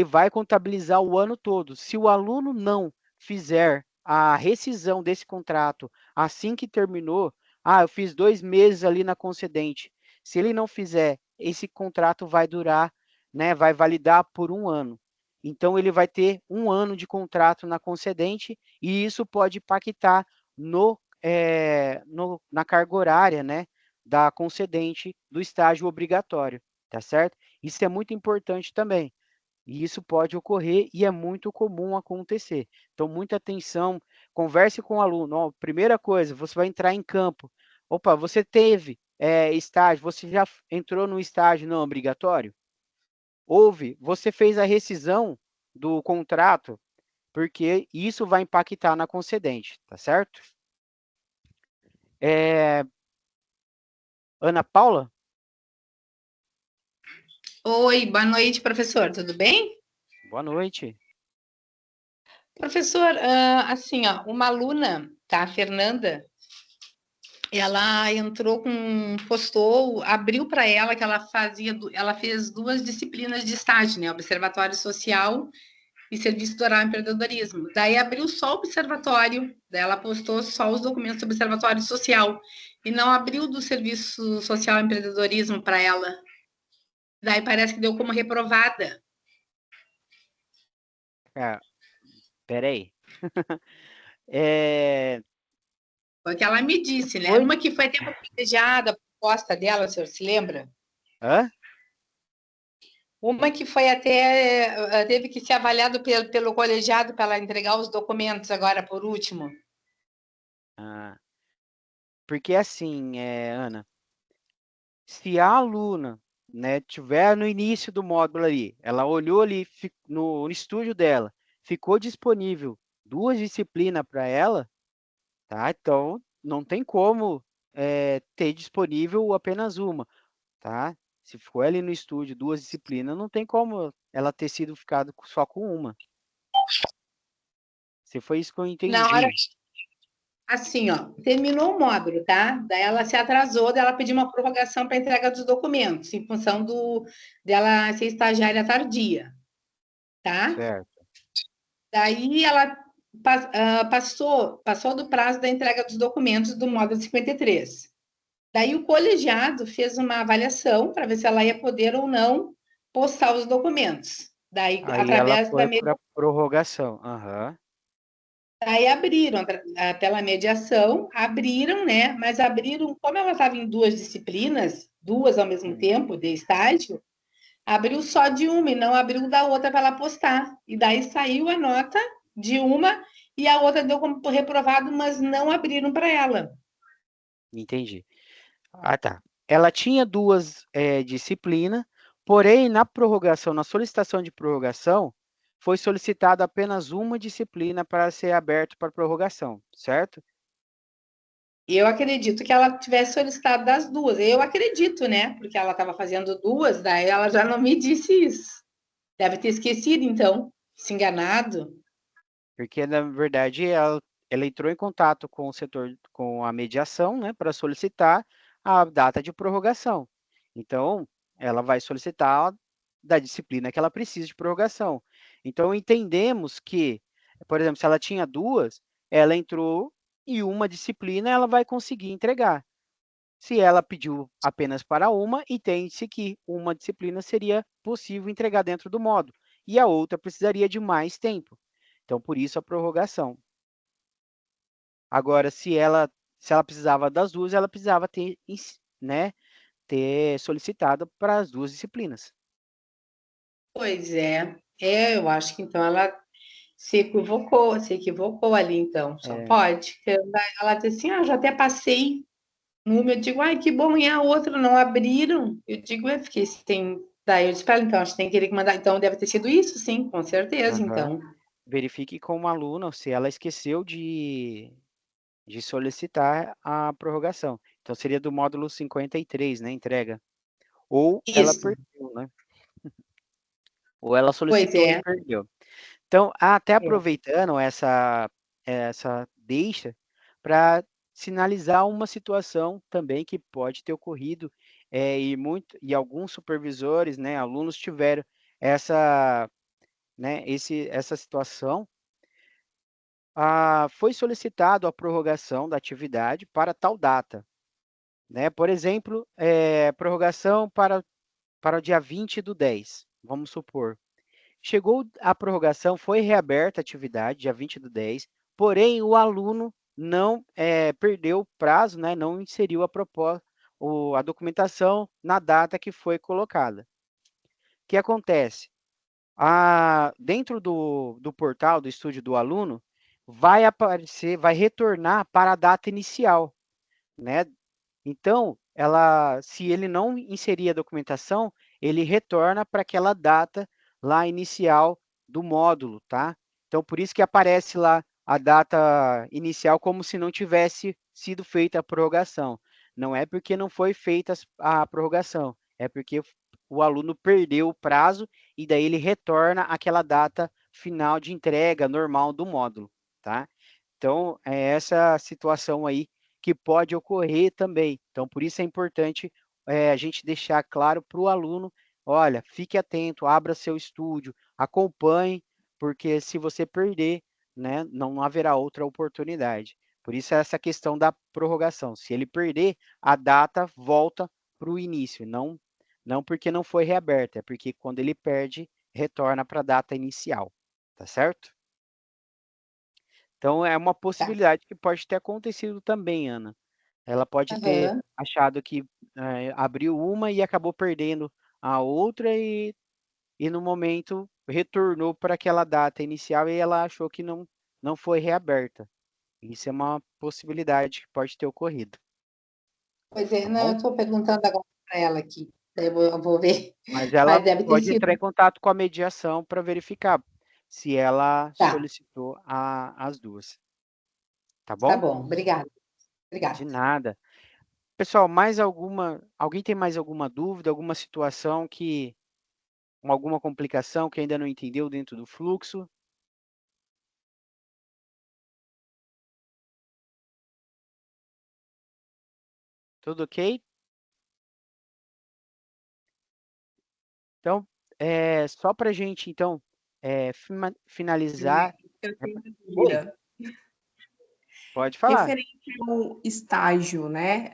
vai contabilizar o ano todo. Se o aluno não fizer a rescisão desse contrato assim que terminou, eu fiz 2 meses ali na concedente. Se ele não fizer, esse contrato vai durar, né, vai validar por 1 ano. Então, ele vai ter 1 ano de contrato na concedente e isso pode impactar na carga horária, né, da concedente do estágio obrigatório, tá certo? Isso é muito importante também. E isso pode ocorrer e é muito comum acontecer. Então, muita atenção, converse com o aluno. Ó, primeira coisa, você vai entrar em campo. Opa, você teve estágio, você já entrou no estágio não obrigatório? Você fez a rescisão do contrato, porque isso vai impactar na concedente, tá certo? Ana Paula? Oi, boa noite, professor, tudo bem? Boa noite. Professor, assim, ó, uma aluna, tá, a Fernanda, ela abriu para ela que ela fez 2 disciplinas de estágio, né, Observatório Social e Serviço do Oral Empreendedorismo. Daí abriu só o observatório, daí ela postou só os documentos do Observatório Social e não abriu do Serviço Social e Empreendedorismo para ela. Daí parece que deu como reprovada. Peraí. Foi o que ela me disse, né? Foi? Uma que foi até privilegiada, a proposta dela, o senhor se lembra? Hã? Uma que foi até, teve que ser avaliado pelo colegiado para ela entregar os documentos agora, por último. Porque assim, Ana, se a aluna, né, tiver no início do módulo ali, ela olhou ali no estúdio dela, ficou disponível 2 disciplinas para ela, tá? Então, não tem como ter disponível apenas uma, tá? Se for ali no estúdio 2 disciplinas, não tem como ela ter sido ficado só com uma. Se foi isso que eu entendi. Na hora, assim, ó, terminou o módulo, tá? Daí ela se atrasou, daí ela pediu uma prorrogação para entrega dos documentos, em função dela ser estagiária tardia, tá? Certo. Daí ela passou do prazo da entrega dos documentos do módulo 53. Daí o colegiado fez uma avaliação para ver se ela ia poder ou não postar os documentos. Daí, Aí ela através foi da para prorrogação. Aham. Aí abriram, pela mediação, abriram, né? Mas abriram, como ela estava em duas disciplinas, duas ao mesmo tempo, de estágio, abriu só de uma e não abriu da outra para ela postar. E daí saiu a nota de uma e a outra deu como reprovado, mas não abriram para ela. Entendi. Ah, tá. Ela tinha duas disciplinas, porém, na prorrogação, na solicitação de prorrogação, foi solicitada apenas uma disciplina para ser aberta para prorrogação, certo? Eu acredito que ela tivesse solicitado das duas. Eu acredito, né? Porque ela estava fazendo duas, daí ela já não me disse isso. Deve ter esquecido, então, se enganado. Porque, na verdade, ela entrou em contato com o setor, com a mediação, né, para solicitar a data de prorrogação. Então, ela vai solicitar da disciplina que ela precisa de prorrogação. Então, entendemos que, por exemplo, se ela tinha duas, ela entrou e uma disciplina ela vai conseguir entregar. Se ela pediu apenas para uma, entende-se que uma disciplina seria possível entregar dentro do módulo, e a outra precisaria de mais tempo. Então, por isso a prorrogação. Agora, se ela precisava das duas, ela precisava ter, né, ter solicitado para as duas disciplinas. Pois é. Eu acho que então ela se equivocou ali, então. Só pode. Ela disse assim, já até passei número. Eu digo, ai, que bom, e a outra não abriram. Eu digo, eu fiquei sem. Daí eu disse para ela, então, a gente tem que mandar. Então, deve ter sido isso, sim, com certeza, então. Verifique com uma aluna se ela esqueceu de solicitar a prorrogação. Então, seria do módulo 53, né, entrega. Ou ela perdeu, né? Ou ela solicitou e perdeu. Então, até aproveitando essa deixa para sinalizar uma situação também que pode ter ocorrido, e alguns supervisores, né, alunos tiveram essa, né, essa situação. Foi solicitado a prorrogação da atividade para tal data, né? Por exemplo, prorrogação para o dia 20/10, vamos supor. Chegou a prorrogação, foi reaberta a atividade, dia 20/10, porém o aluno não perdeu o prazo, né, não inseriu a documentação na data que foi colocada. O que acontece? Dentro do portal do estúdio do aluno, vai aparecer, vai retornar para a data inicial, né? Então, se ele não inserir a documentação, ele retorna para aquela data lá inicial do módulo, tá? Então, por isso que aparece lá a data inicial como se não tivesse sido feita a prorrogação. Não é porque não foi feita a prorrogação, é porque o aluno perdeu o prazo e daí ele retorna àquela data final de entrega normal do módulo, tá? Então, é essa situação aí que pode ocorrer também. Então, por isso é importante a gente deixar claro para o aluno, olha, fique atento, abra seu estúdio, acompanhe, porque se você perder, né, não haverá outra oportunidade. Por isso essa questão da prorrogação. Se ele perder, a data volta para o início, não porque não foi reaberta, é porque quando ele perde, retorna para a data inicial, tá certo? Então, é uma possibilidade que pode ter acontecido também, Ana. Ela pode ter achado que abriu uma e acabou perdendo a outra e no momento retornou para aquela data inicial e ela achou que não foi reaberta. Isso é uma possibilidade que pode ter ocorrido. Pois é, não, eu estou perguntando agora para ela aqui. Daí eu vou ver. Mas ela deve ter pode sido. entrar em contato com a mediação para verificar se ela solicitou as duas. Tá Tá bom? bom, obrigada. De nada. Pessoal, alguém tem mais alguma dúvida, alguma situação alguma complicação que ainda não entendeu dentro do fluxo? Tudo ok? Então, só para a gente, então, finalizar. Eu tenho uma Oi, dúvida. pode falar. Referente ao estágio, né?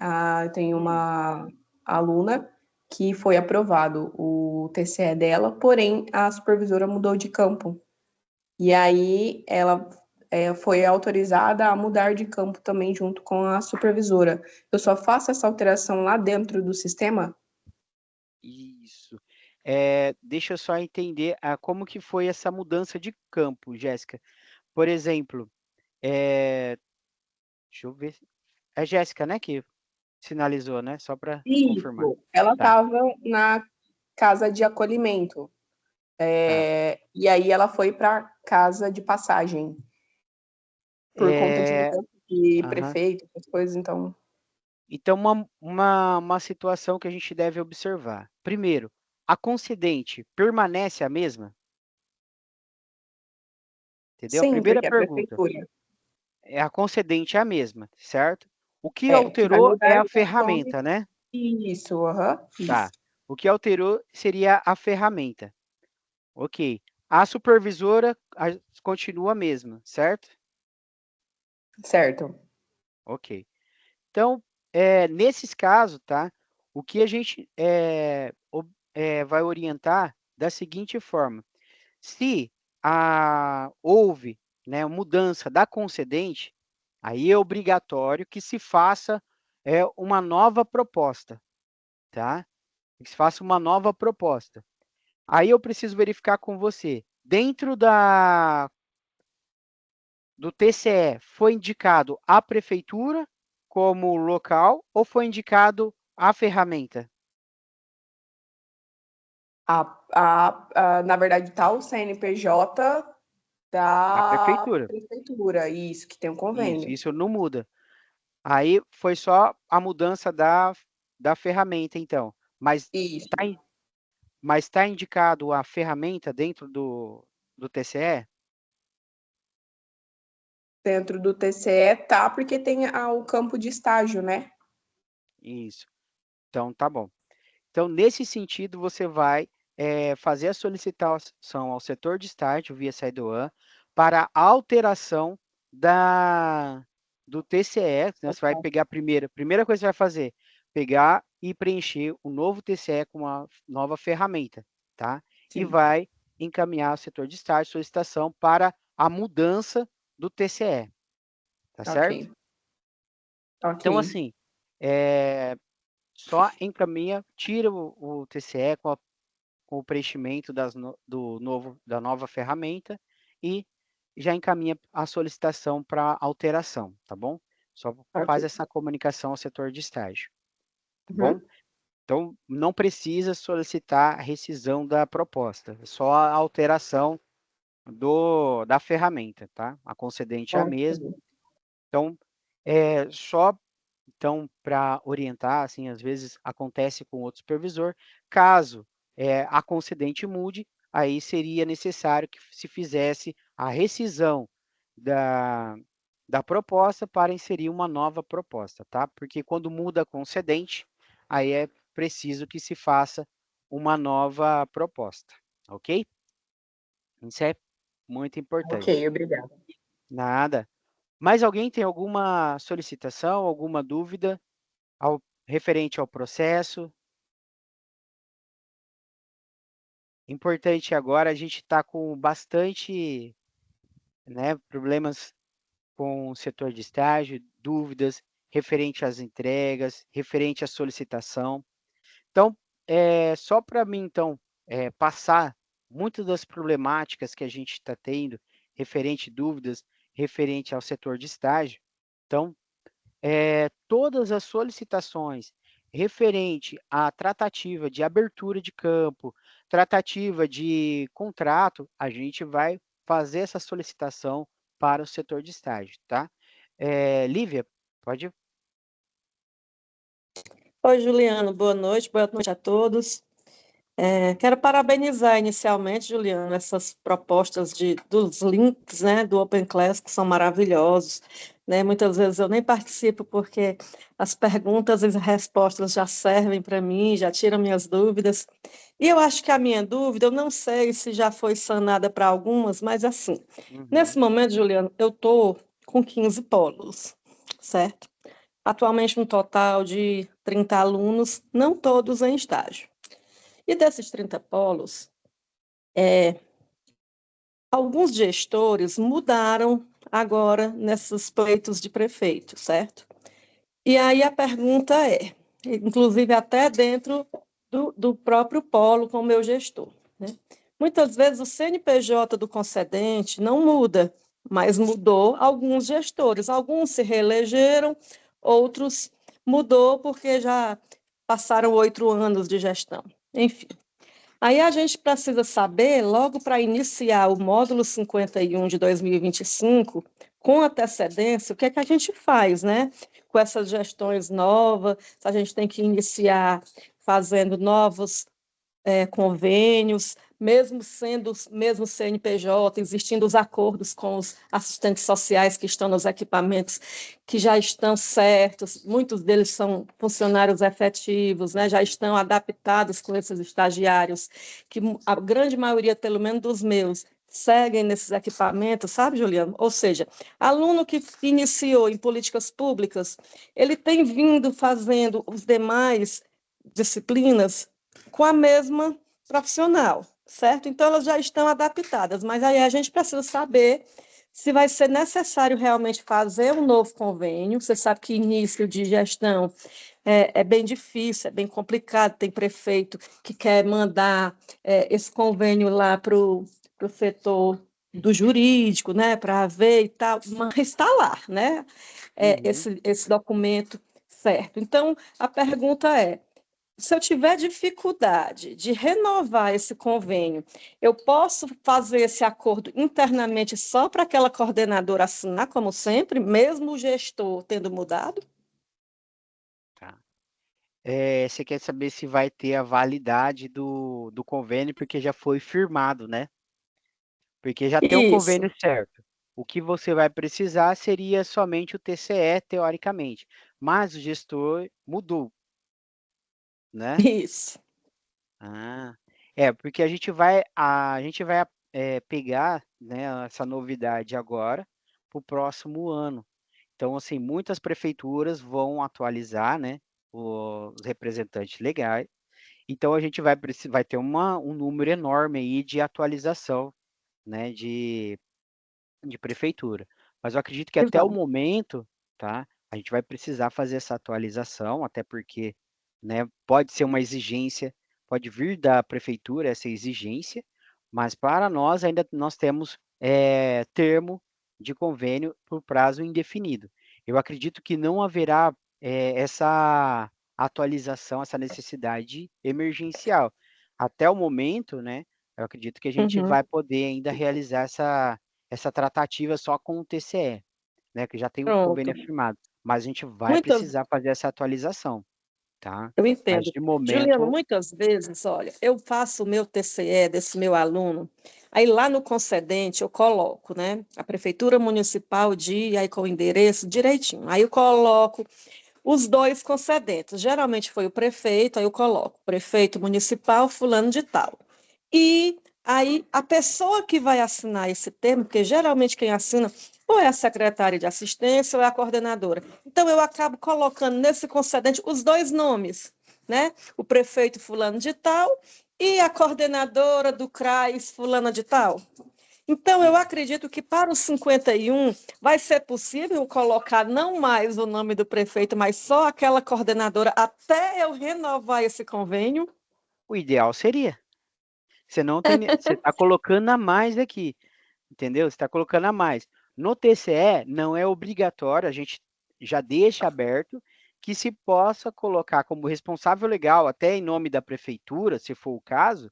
Tem uma aluna que foi aprovado o TCE dela, porém a supervisora mudou de campo. E aí ela foi autorizada a mudar de campo também junto com a supervisora. Eu só faço essa alteração lá dentro do sistema? Isso. Deixa eu só entender como que foi essa mudança de campo, Jéssica. Por exemplo, deixa eu ver. É Jéssica, né, que sinalizou, né? Só para confirmar. Isso. Ela Tá, estava na casa de acolhimento. tá. E aí ela foi para casa de passagem. Por conta de É, mudança de aham. prefeito, essas coisas, então. Então, uma situação que a gente deve observar. Primeiro, a concedente permanece a mesma? Entendeu? A Sim, primeira porque a pergunta. prefeitura. A concedente é a mesma, certo? O que O que vai alterou é mudar a são as contas. ferramenta, né? Isso, aham. Tá. Isso. O que alterou seria a ferramenta. Ok. A supervisora continua a mesma, certo? Certo. Ok. Então, nesses casos, tá? O que a gente vai orientar da seguinte forma: se houve, né, mudança da concedente, aí é obrigatório que se faça uma nova proposta, tá? Que se faça uma nova proposta. Aí eu preciso verificar com você, dentro do TCE, foi indicado a prefeitura como local ou foi indicado a ferramenta? Na verdade, tá o CNPJ Da da prefeitura. prefeitura, isso, que tem um convênio. Isso não muda. Aí foi só a mudança da ferramenta, então. Mas Isso. está indicado a ferramenta dentro do TCE? Dentro do TCE tá, porque tem o campo de estágio, né? Isso. Então, tá bom. Então, nesse sentido, você vai fazer a solicitação ao setor de estágio via SAIDOAN para alteração do TCE, né? Você vai pegar primeira coisa que você vai fazer, pegar e preencher o novo TCE com uma nova ferramenta, tá? E Sim. vai encaminhar ao setor de estágio solicitação para a mudança do TCE, tá certo? Ok. Ok. Então, assim, só encaminha, tira o TCE com o preenchimento da nova ferramenta e já encaminha a solicitação para alteração, tá bom? Só faz Ok. essa comunicação ao setor de estágio, tá bom? Uhum. Então, não precisa solicitar a rescisão da proposta, é só a alteração da ferramenta, tá? A concedente é a mesma. Ok. Então, só para orientar, assim, às vezes acontece com outro supervisor, caso a concedente mude, aí seria necessário que se fizesse a rescisão da proposta para inserir uma nova proposta, tá? Porque quando muda a concedente, aí é preciso que se faça uma nova proposta, ok? Isso é muito Ok, importante. obrigada. Nada. Mais alguém tem alguma solicitação, alguma dúvida referente ao processo? Importante agora, a gente está com bastante, né, problemas com o setor de estágio, dúvidas referente às entregas, referente à solicitação. Então, só para mim, então, passar muitas das problemáticas que a gente está tendo, dúvidas referente ao setor de estágio. Então, todas as solicitações referente à tratativa de abertura de campo, tratativa de contrato, a gente vai fazer essa solicitação para o setor de estágio, tá? Lívia, pode. Oi, Juliano, boa noite a todos. Quero parabenizar inicialmente, Juliano, essas propostas dos links, né, do Open Class, que são maravilhosos, né? Muitas vezes eu nem participo porque as perguntas e as respostas já servem para mim, já tiram minhas dúvidas. E eu acho que a minha dúvida, eu não sei se já foi sanada para algumas, mas assim, nesse Uhum. momento, Juliano, eu estou com 15 polos, certo? Atualmente, um total de 30 alunos, não todos em estágio. E desses 30 polos, Alguns gestores mudaram agora nesses pleitos de prefeito, certo? E aí a pergunta é, inclusive até dentro do próprio polo com o meu gestor, né? Muitas vezes o CNPJ do concedente não muda, mas mudou alguns gestores. Alguns se reelegeram, outros mudou porque já passaram 8 anos de gestão. Enfim. Aí a gente precisa saber, logo para iniciar o módulo 51 de 2025, com antecedência, o que é que a gente faz, né? Com essas gestões novas, se a gente tem que iniciar fazendo novos convênios, mesmo sendo mesmo CNPJ, existindo os acordos com os assistentes sociais que estão nos equipamentos, que já estão certos, muitos deles são funcionários efetivos, né, já estão adaptados com esses estagiários, que a grande maioria, pelo menos dos meus, seguem nesses equipamentos, sabe, Juliano? Ou seja, aluno que iniciou em políticas públicas, ele tem vindo fazendo os demais disciplinas com a mesma profissional, certo? Então, elas já estão adaptadas, mas aí a gente precisa saber se vai ser necessário realmente fazer um novo convênio. Você sabe que início de gestão é bem difícil, é bem complicado, tem prefeito que quer mandar esse convênio lá para o setor do jurídico, né, para ver e tal, mas está lá, né, esse documento certo. Então, a pergunta é, se eu tiver dificuldade de renovar esse convênio, eu posso fazer esse acordo internamente só para aquela coordenadora assinar, como sempre, mesmo o gestor tendo mudado? Tá. Você quer saber se vai ter a validade do convênio, porque já foi firmado, né? Porque já tem o Isso, convênio certo. O que você vai precisar seria somente o TCE, teoricamente, mas o gestor mudou, né? isso. Ah, porque a gente vai pegar, né, essa novidade agora para o próximo ano. Então, assim, muitas prefeituras vão atualizar, né, os representantes legais. Então, a gente vai ter um número enorme aí de atualização, né, de prefeitura. Mas eu acredito que até o Exato. momento, tá, a gente vai precisar fazer essa atualização, até porque, né, pode ser uma exigência, pode vir da prefeitura essa exigência, mas para nós ainda nós temos termo de convênio por prazo indefinido. Eu acredito que não haverá essa atualização, essa necessidade emergencial. Até o momento, né, eu acredito que a gente Uhum. vai poder ainda realizar essa tratativa só com o TCE, né, que já tem o Pronto. convênio firmado, mas a gente vai Muitas precisar fazer essa atualização, tá? Eu Mas entendo. de Juliano, momento, muitas vezes, olha, eu faço o meu TCE desse meu aluno, aí lá no concedente eu coloco, né, a Prefeitura Municipal de, aí com o endereço direitinho, aí eu coloco os dois concedentes, geralmente foi o prefeito, aí eu coloco, prefeito municipal fulano de tal. E aí a pessoa que vai assinar esse termo, porque geralmente quem assina ou é a secretária de assistência ou é a coordenadora. Então eu acabo colocando nesse concedente os dois nomes, né? O prefeito fulano de tal e a coordenadora do CRAS fulana de tal. Então, eu acredito que para os 51 vai ser possível colocar não mais o nome do prefeito, mas só aquela coordenadora até eu renovar esse convênio. o ideal seria. Você está colocando a mais aqui, entendeu? Você está colocando a mais. No TCE não é obrigatório, a gente já deixa aberto que se possa colocar como responsável legal, até em nome da prefeitura, se for o caso,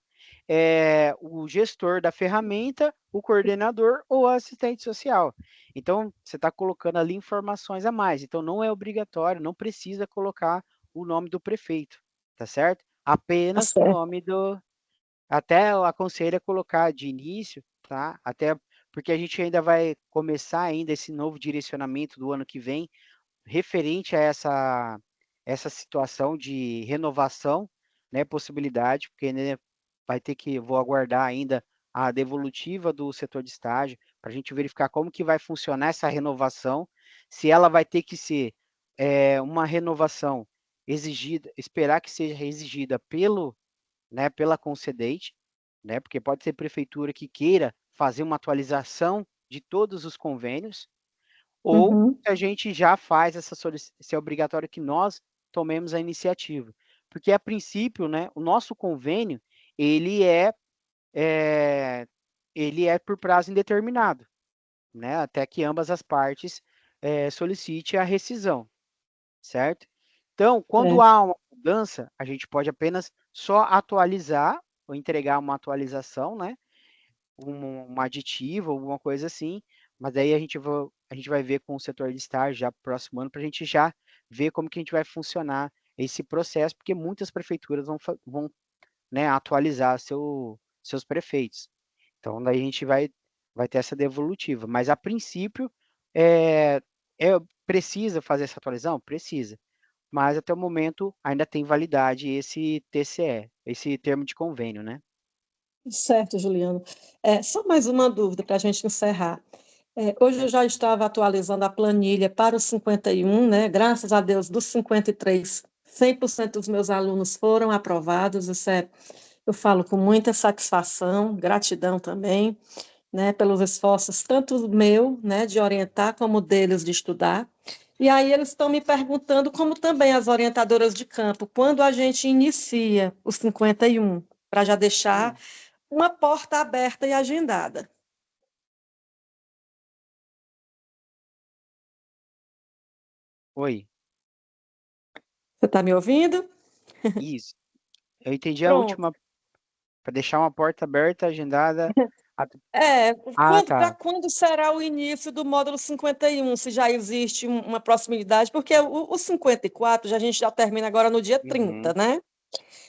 o gestor da ferramenta, o coordenador ou o assistente social. Então, você está colocando ali informações a mais. Então, não é obrigatório, não precisa colocar o nome do prefeito, tá certo? Tá Apenas o certo. nome do. Até eu aconselho a colocar de início, tá? Até porque a gente ainda vai começar ainda esse novo direcionamento do ano que vem, referente a essa situação de renovação, né, possibilidade, porque, né, vou aguardar ainda a devolutiva do setor de estágio, para a gente verificar como que vai funcionar essa renovação, se ela vai ter que ser uma renovação exigida, esperar que seja exigida pela concedente, né, porque pode ser prefeitura que queira fazer uma atualização de todos os convênios, ou se a gente já faz se é obrigatório que nós tomemos a iniciativa. Porque, a princípio, né, o nosso convênio, ele é por prazo indeterminado, né, até que ambas as partes solicite a rescisão, certo? Então, quando há uma mudança, a gente pode apenas só atualizar, ou entregar uma atualização, né, um aditivo, alguma coisa assim, mas daí a gente vai ver com o setor de estágio já pro próximo ano, para a gente já ver como que a gente vai funcionar esse processo, porque muitas prefeituras vão né, atualizar seus prefeitos. Então, daí a gente vai ter essa devolutiva. Mas, a princípio, precisa fazer essa atualização? Precisa. Mas, até o momento, ainda tem validade esse TCE, esse termo de convênio, né? Certo, Juliano. Só mais uma dúvida para a gente encerrar. Hoje eu já estava atualizando a planilha para os 51, né? Graças a Deus, dos 53, 100% dos meus alunos foram aprovados. Eu falo com muita satisfação, gratidão também, né, pelos esforços, tanto meu, né, de orientar, como deles de estudar. E aí eles estão me perguntando, como também as orientadoras de campo, quando a gente inicia os 51, para já deixar uma porta aberta e agendada. Oi. Você está me ouvindo? Isso. Eu entendi a Pronto. última, para deixar uma porta aberta, agendada. Para Tá. quando será o início do módulo 51, se já existe uma proximidade, porque o 54 a gente já termina agora no dia 30, né?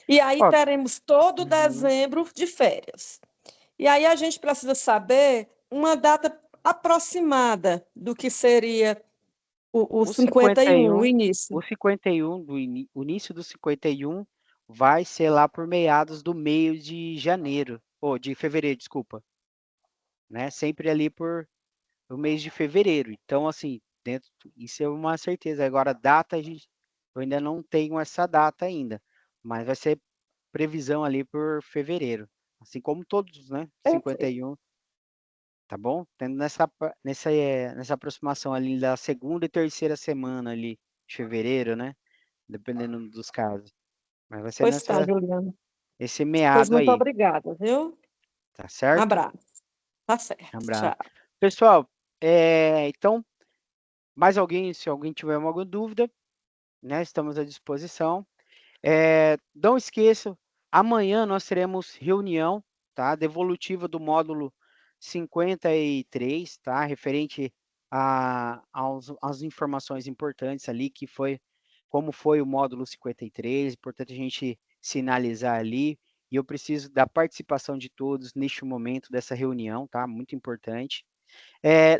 E aí teremos todo dezembro de férias. E aí a gente precisa saber uma data aproximada do que seria o 51, o início. O 51, o início do 51 vai ser lá por meados do meio de janeiro, ou de fevereiro, desculpa. Né? Sempre ali por o mês de fevereiro. Então, assim, isso é uma certeza. Agora, data, eu ainda não tenho essa data ainda, mas vai ser previsão ali por fevereiro. Assim como todos, né? 51, tá bom? Tendo nessa aproximação ali da segunda e terceira semana ali de fevereiro, né? Dependendo dos casos. Mas vai ser Pois tá, Juliana. esse Pois meado muito aí. obrigada, viu? Tá certo? Abraço. Tá certo. Abraço. Tchau. Pessoal, então, se alguém tiver alguma dúvida, né, estamos à disposição. Não esqueçam, amanhã nós teremos reunião, tá, devolutiva do módulo 53, tá, referente às informações importantes ali, como foi o módulo 53, importante a gente sinalizar ali, e eu preciso da participação de todos neste momento dessa reunião, tá, muito importante.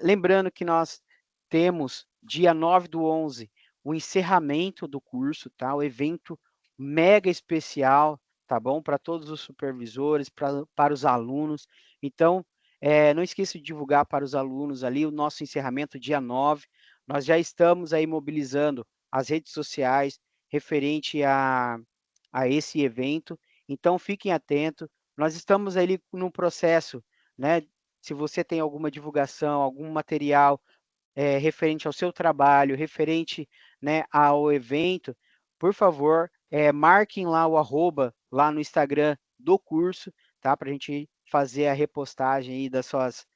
Lembrando que nós temos, dia 9/11, o encerramento do curso, tá? O evento mega especial, tá bom? Para todos os supervisores, para os alunos. Então, não esqueça de divulgar para os alunos ali o nosso encerramento, dia 9. Nós já estamos aí mobilizando as redes sociais referente a esse evento. Então, fiquem atentos. Nós estamos ali no processo, né? Se você tem alguma divulgação, algum material referente ao seu trabalho, referente, né, ao evento, por favor, marquem lá o @ lá no Instagram do curso, tá? Para a gente fazer a repostagem aí das suas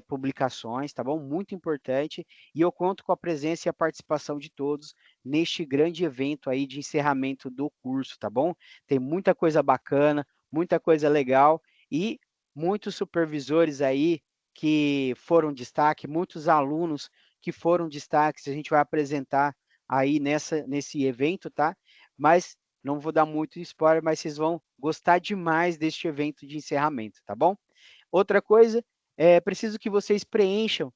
publicações, tá bom? Muito importante. E eu conto com a presença e a participação de todos neste grande evento aí de encerramento do curso, tá bom? Tem muita coisa bacana, muita coisa legal e muitos supervisores aí que foram destaque, muitos alunos que foram destaques, a gente vai apresentar aí nesse evento, tá? Mas não vou dar muito spoiler, mas vocês vão gostar demais deste evento de encerramento, tá bom? Outra coisa, preciso que vocês preencham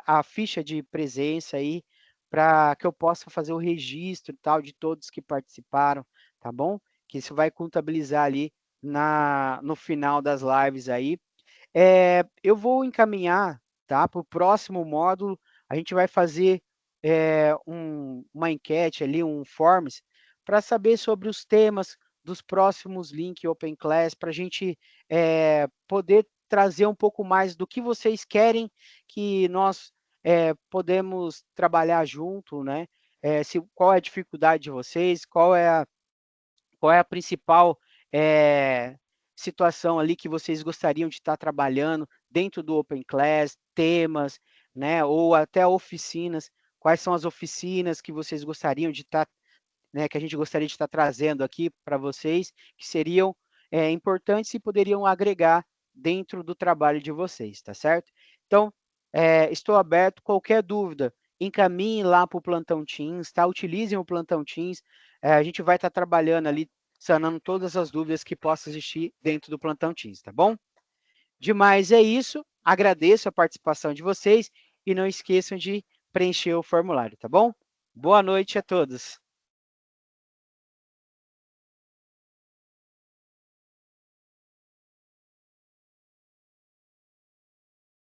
a ficha de presença aí, para que eu possa fazer o registro e tal de todos que participaram, tá bom? Que isso vai contabilizar ali no final das lives aí. Eu vou encaminhar, tá, para o próximo módulo. A gente vai fazer uma enquete ali, um forms, para saber sobre os temas dos próximos Link Open Class, para a gente poder trazer um pouco mais do que vocês querem que nós podemos trabalhar junto, né? Qual é a dificuldade de vocês, qual é a principal situação ali que vocês gostariam de estar trabalhando dentro do Open Class, temas, né? Ou até oficinas. Quais são as oficinas que vocês gostariam de estar, né, que a gente gostaria de estar trazendo aqui para vocês, que seriam importantes e poderiam agregar dentro do trabalho de vocês, tá certo? Então, estou aberto, qualquer dúvida, encaminhe lá para o Plantão Teams, tá? Utilizem o Plantão Teams, a gente vai estar trabalhando ali, sanando todas as dúvidas que possam existir dentro do Plantão Teams, tá bom? Demais é isso, agradeço a participação de vocês e não esqueçam de preencher o formulário, tá bom? Boa noite a todos.